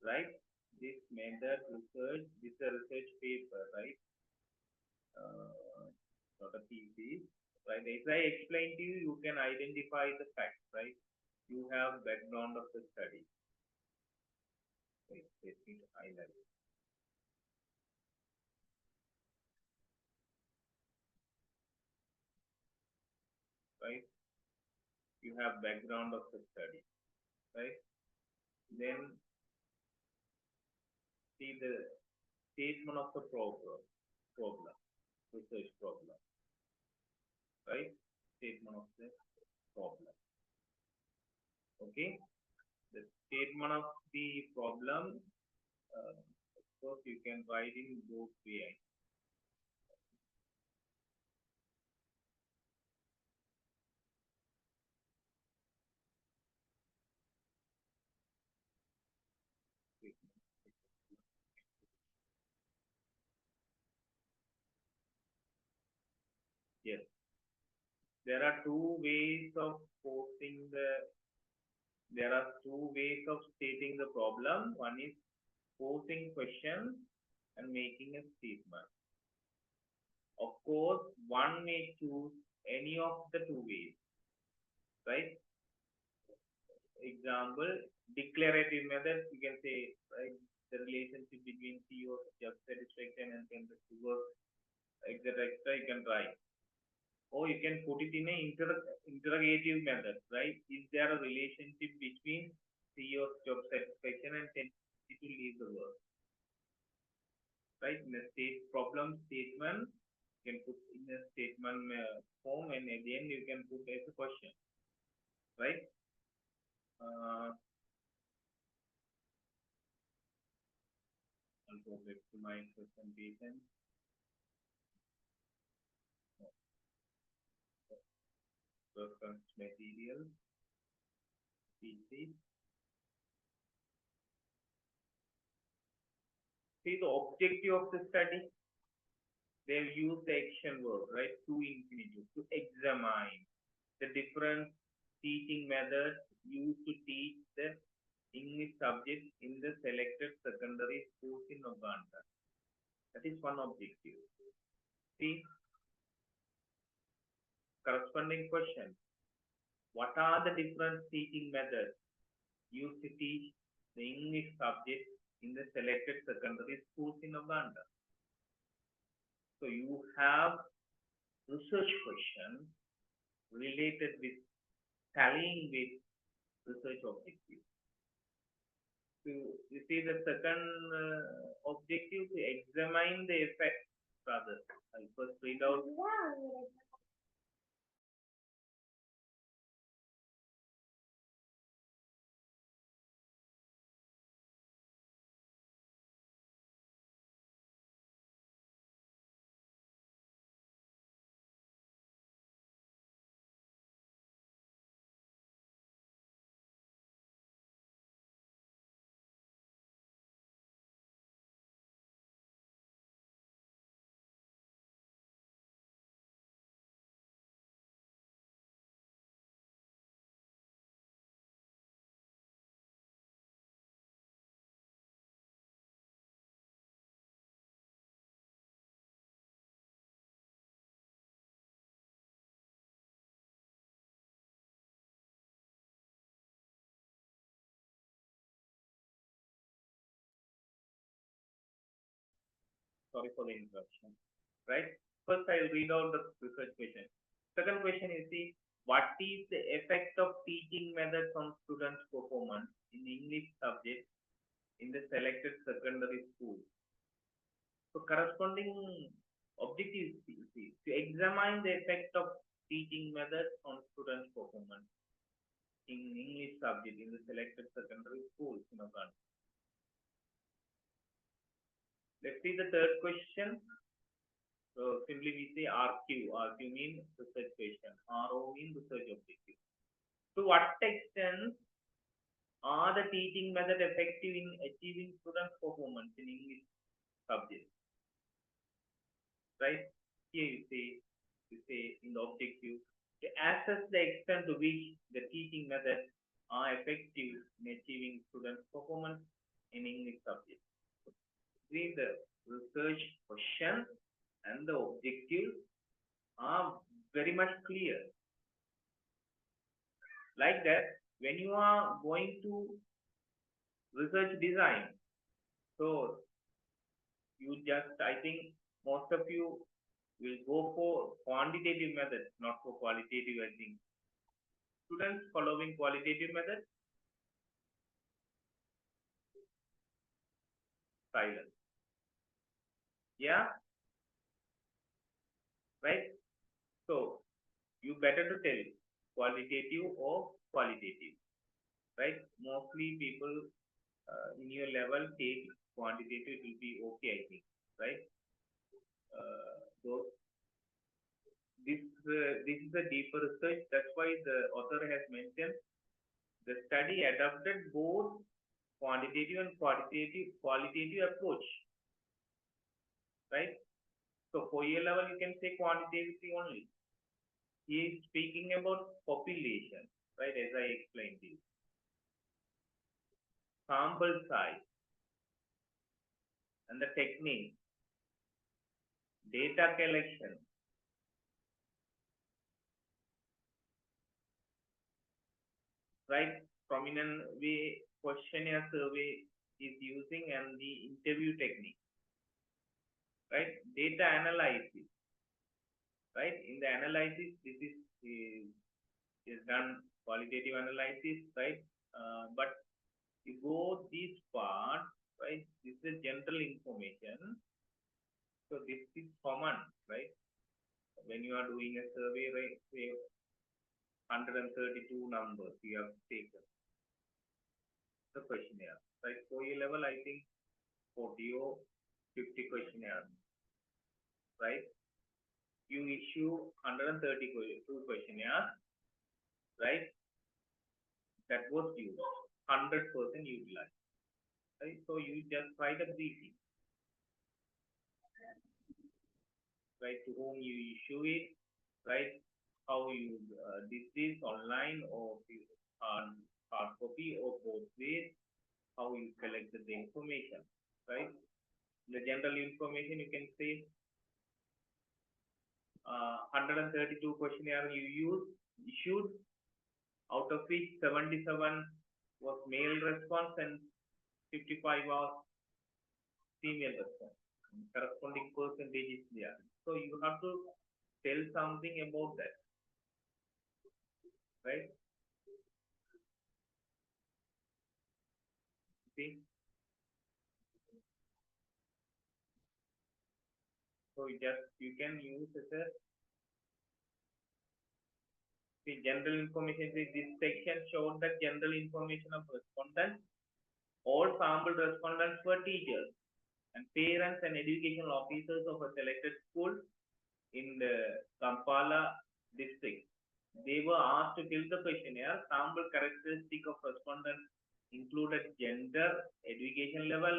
A: right? This method research, this is a research paper, right? Not a thesis, right? As I explained to you, you can identify the facts, right? You have background of the study. Right? Let me highlight, right? You have background of the study, right? Then see the statement of the research problem, right? Statement of the problem. Okay, the statement of the problem, of course, you can write in both ways. Yes, there are two ways of posting the. There are two ways of stating the problem. One is posing questions and making a statement. Of course, one may choose any of the two ways, right? Example, declarative methods, you can say, right, the relationship between CEO, job satisfaction, and the work, etc., etc., you can write. Or you can put it in an interrogative method, right? Is there a relationship between CEO's job satisfaction and tendency to leave the work? Right? In a problem statement, you can put in a statement form, and at the end you can put as a question, right? I'll go back to my presentation. Reference material, PC. See the objective of the study. They've used the action verb, right? To infinitive, to examine the different teaching methods used to teach the English subject in the selected secondary schools in Uganda. That is one objective. See, corresponding question. What are the different teaching methods used to teach the English subject in the selected secondary schools in Uganda? So you have research question related with tallying with research objective. So you see the second objective to examine the effect. Rather, I'll first read out. Sorry for the interruption. Right? First, I'll read out the research question. Second question is the what is the effect of teaching methods on students' performance in English subject in the selected secondary school? So corresponding objective is to examine the effect of teaching methods on students' performance in English subject in the selected secondary schools in Uganda. Let's see the third question. So simply we say RQ. RQ means research question. RO means research objective. To what extent are the teaching method effective in achieving students' performance in English subject? Right? Here you say in the objective to assess the extent to which the teaching methods are effective in achieving students' performance in English subject. See the research question and the objective are very much clear. Like that, when you are going to research design, so you just, I think most of you will go for quantitative methods, not for qualitative, I think. Students following qualitative method, silence. Yeah, right? So you better to tell qualitative or qualitative, right? Mostly people in your level take quantitative, will be okay, I think, right? So this is a deeper research. That's why the author has mentioned the study adopted both quantitative and qualitative approach, right? So for year level, you can say quantitatively only. He is speaking about population, right? As I explained to you, sample size and the technique, data collection, right? Prominent way questionnaire survey is using and the interview technique, right? Data analysis, right? In the analysis, this is done qualitative analysis, right? But you go this part, right? This is general information. So this is common, right? When you are doing a survey, right? Say 132 numbers you have taken the questionnaire, right? For your level, I think 40 or 50 questionnaires, right? You issue 132 questionnaires, right? That was used, 100% utilized, right? So you just write a briefing, right? To whom you issue it, right? How you did this online or hard copy or both ways, how you collected the information, right? The general information you can say 132 questionnaire you issued, out of which 77 was male response and 55 was female response. Corresponding percentage is there. So you have to tell something about that, right? See? So you can use as a general information. This section showed that general information of respondents. All sample respondents were teachers and parents and educational officers of a selected school in the Kampala district. They were asked to fill the questionnaire. Sample characteristic of respondents included gender, education level,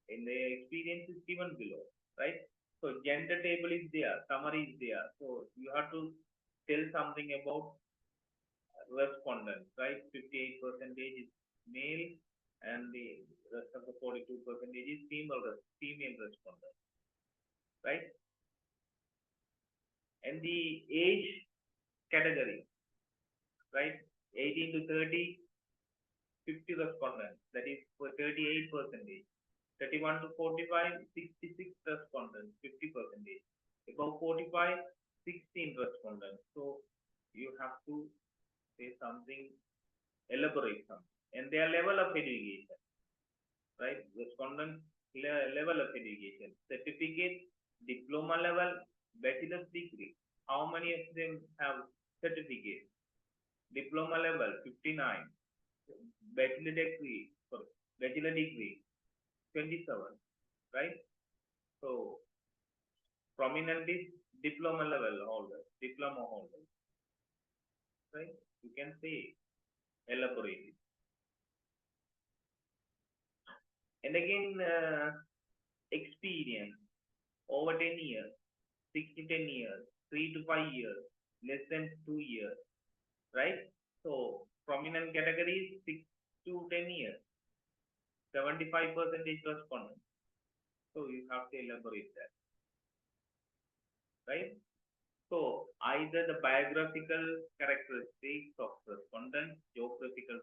A: and their experience is given below, right? So gender table is there, summary is there. So you have to tell something about respondents, right? 58% is male and the rest of the 42% is female respondents, right? And the age category, right? 18 to 30, 50 respondents, that is for 38%. 31 to 45, 66 respondents, 50%. Above 45, 16 respondents. So you have to say something, elaborate something. And their level of education, right? Respondents level of education, certificate, diploma level, bachelor's degree. How many of them have certificate? Diploma level 59, bachelor degree 27, right? So prominent is diploma level holder, diploma holder, right? You can say elaborate it. And again, experience over 10 years, 6 to 10 years, 3 to 5 years, less than 2 years, right? So prominent categories 6 to 10 years, 75% respondent. So you have to elaborate that, right? So either the biographical characteristics of respondent, geographical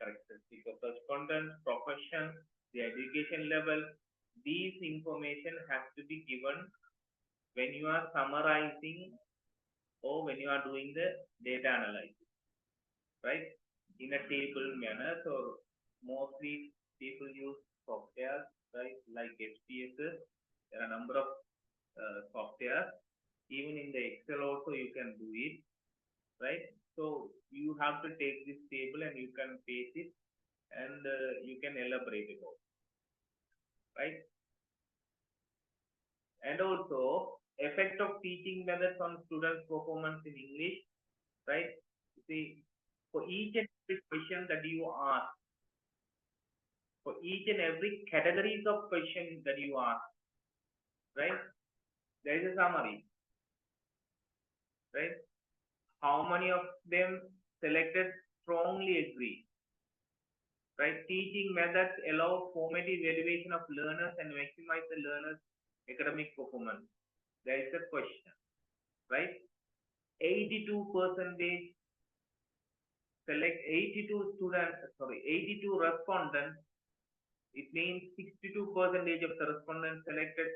A: characteristics of respondent, profession, the education level, these information has to be given when you are summarizing or when you are doing the data analysis, right? In a table manner. So mostly people use software, right? Like SPSS. There are a number of software. Even in the Excel also you can do it, right? So you have to take this table and you can paste it and you can elaborate about, right? And also effect of teaching methods on students' performance in English, right? See, for each and every question that you ask, for each and every categories of question that you ask, right? There is a summary, right? How many of them selected strongly agree, right? Teaching methods allow formative evaluation of learners and maximize the learners' academic performance. There is a question, right? 82% select 82 students, 82 respondents. It means 62% of the respondents selected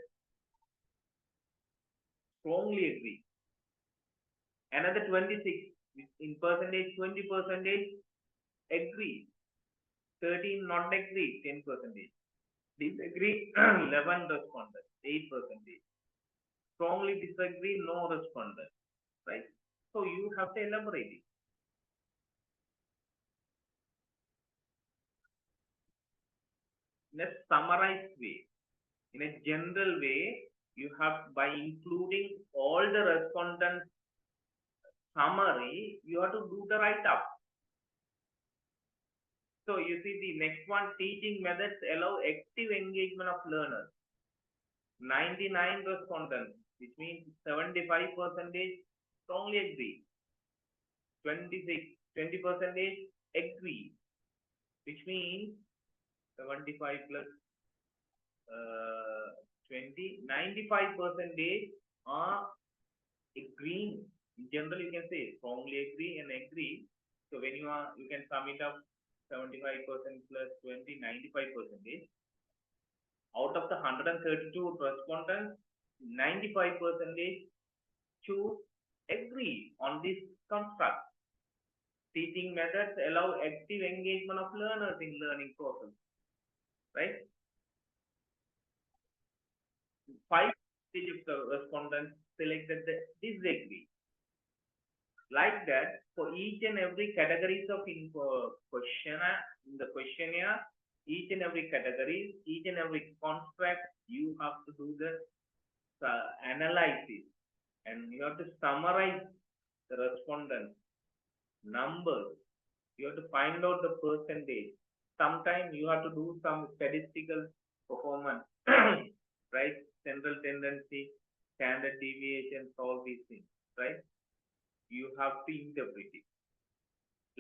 A: strongly agree. Another 26 in percentage, 20% agree. 13 not agree, 10%. Disagree, 11 respondents, 8%. Strongly disagree, no respondents, right? So you have to elaborate it. In a summarized way, in a general way, you have, by including all the respondents summary, you have to do the write-up. So you see the next one, teaching methods allow active engagement of learners. 99 respondents, which means 75% strongly agree. 20% agree, which means 75 plus 20, 95% are agreeing. In general, you can say strongly agree and agree. So when you can sum it up 75% plus 20, 95%. Out of the 132 respondents, 95% choose agree on this construct. Teaching methods allow active engagement of learners in learning process, right? 5% of the respondents selected the disagree. Like that, for each and every categories of questionnaire, in the questionnaire, each and every category, each and every construct, you have to do the analysis, and you have to summarize the respondents numbers. You have to find out the percentage. Sometimes you have to do some statistical performance, right? Central tendency, standard deviations, all these things, right? You have to interpret it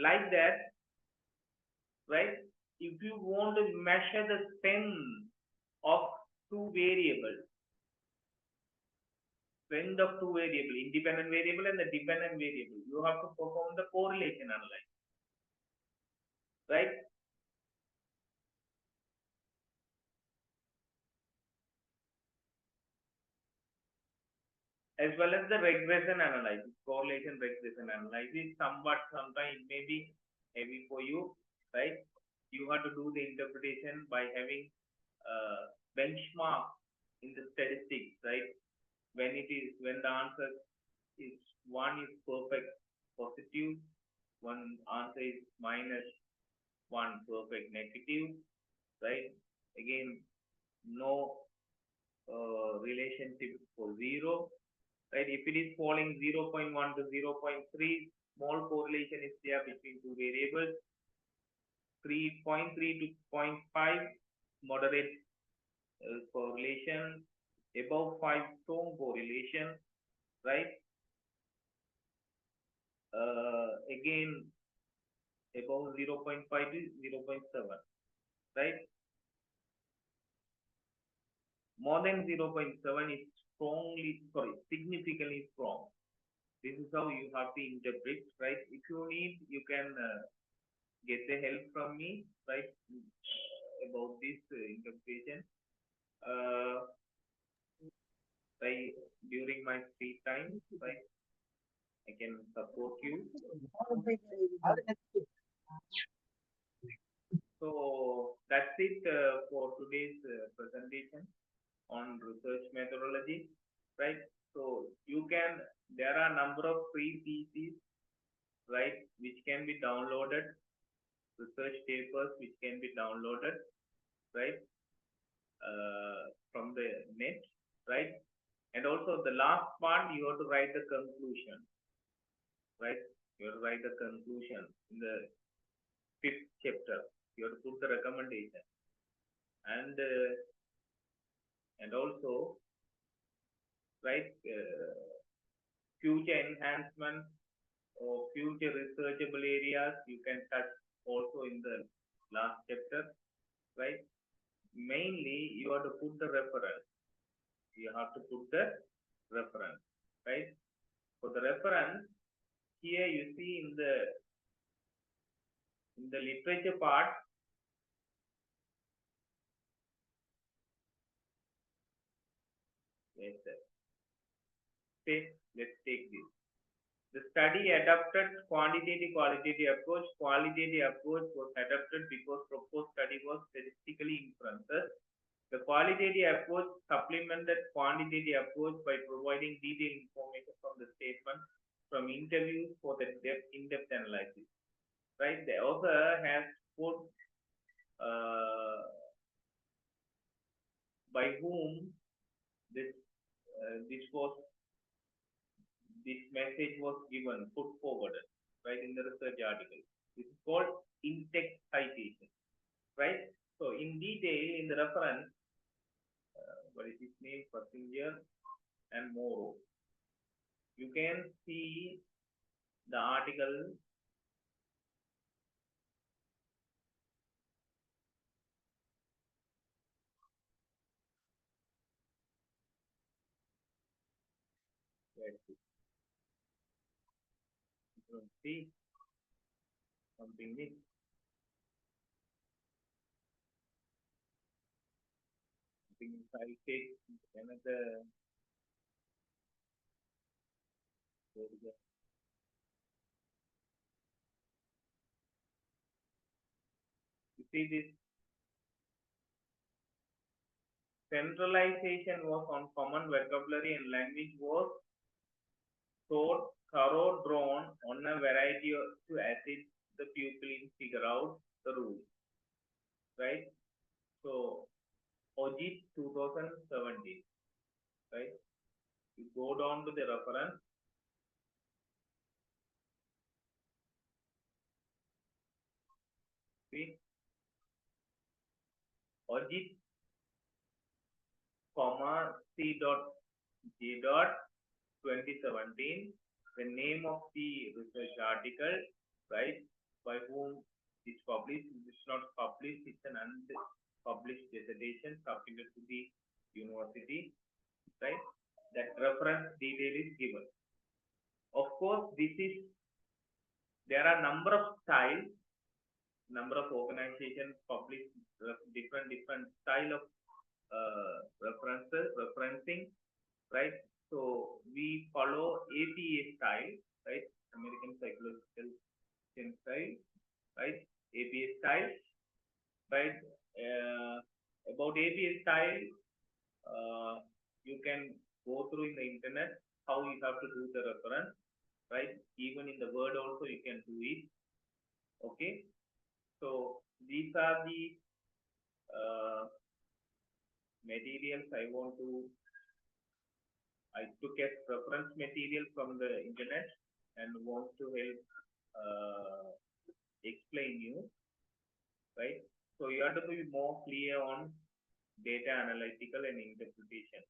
A: like that, right? If you want to measure the strength of two variables, strength of two variable, independent variable and the dependent variable, you have to perform the correlation analysis, right? As well as the regression analysis, correlation regression analysis. Sometimes it may be heavy for you, right? You have to do the interpretation by having benchmark in the statistics, right? When the answer is one is perfect positive, one answer is minus one perfect negative, right? Again, no relationship for zero, right? If it is falling 0.1 to 0.3, small correlation is there between two variables. 3.3 to 0.5, moderate correlation. Above 5, strong correlation, right? Again, above 0.5 to 0.7, right? More than 0.7 is significantly strong. This is how you have to interpret, right? If you need, you can get the help from me, right, about this interpretation. Right, during my free time, right, I can support you. So that's it for today's presentation on research methodology, right? So there are a number of free PCs, right, which can be downloaded, research papers which can be downloaded, right, from the net, right? And also the last part, you have to write the conclusion, right? You have to write the conclusion in the 5th chapter. You have to put the recommendation and also, right, future enhancement or future researchable areas you can touch also in the last chapter, right? Mainly, you have to put the reference. You have to put the reference, right? For the reference, here you see in the literature part, let's take this. The study adopted quantitative-qualitative approach. Qualitative approach was adopted because proposed study was statistically inferences. The qualitative approach supplemented quantitative approach by providing detailed information from the statement from interviews for the in-depth analysis. Right? The author has put by whom this message was given, put forward, right, in the research article. This is called in-text citation, right? So in detail, in the reference, what is his name, Passenger and Morrow, you can see the article. Let's see. See, something missed. I think I'll take another. You see, this centralization was on common vocabulary and language was so thorough drawn on a variety to assist the pupil in figure out the rules, right? So, OGIT 2017, right? You go down to the reference. See, OGIT, C dot G dot 2017, the name of the research article, right? By whom it's published, it's not published, it's an unpublished dissertation submitted to the university, right? That reference detail is given. Of course, there are number of styles, number of organizations publish different style of referencing, right? So we follow APA style, right? American Psychological Style, right? APA style, right? About APA style, you can go through in the internet how you have to do the reference, right? Even in the Word also you can do it. Okay. So these are the materials I took as reference material from the internet and want to help explain you, right? So you have to be more clear on data analytical and interpretation,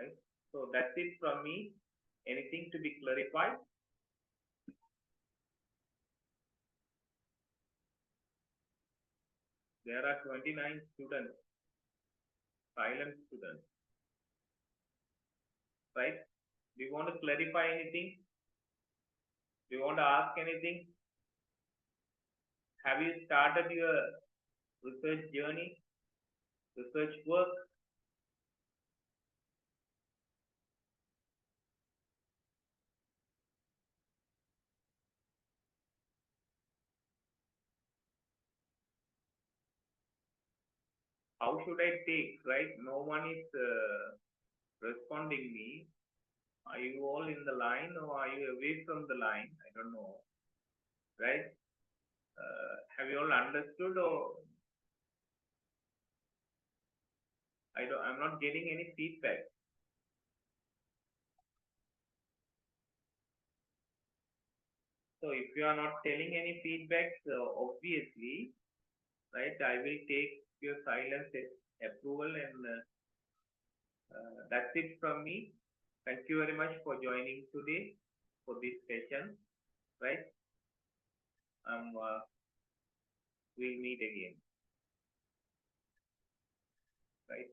A: right? So that's it from me. Anything to be clarified? There are 29 students, silent students, right? Do you want to clarify anything? Do you want to ask anything? Have you started your research journey, research work? How should I take, right? No one is responding me. Are you all in the line or are you away from the line? I don't know, right? Have you all understood or I'm not getting any feedback. So if you are not telling any feedback, so obviously, right, I will take your silence as approval and that's it from me. Thank you very much for joining today for this session, right? We'll meet again, right?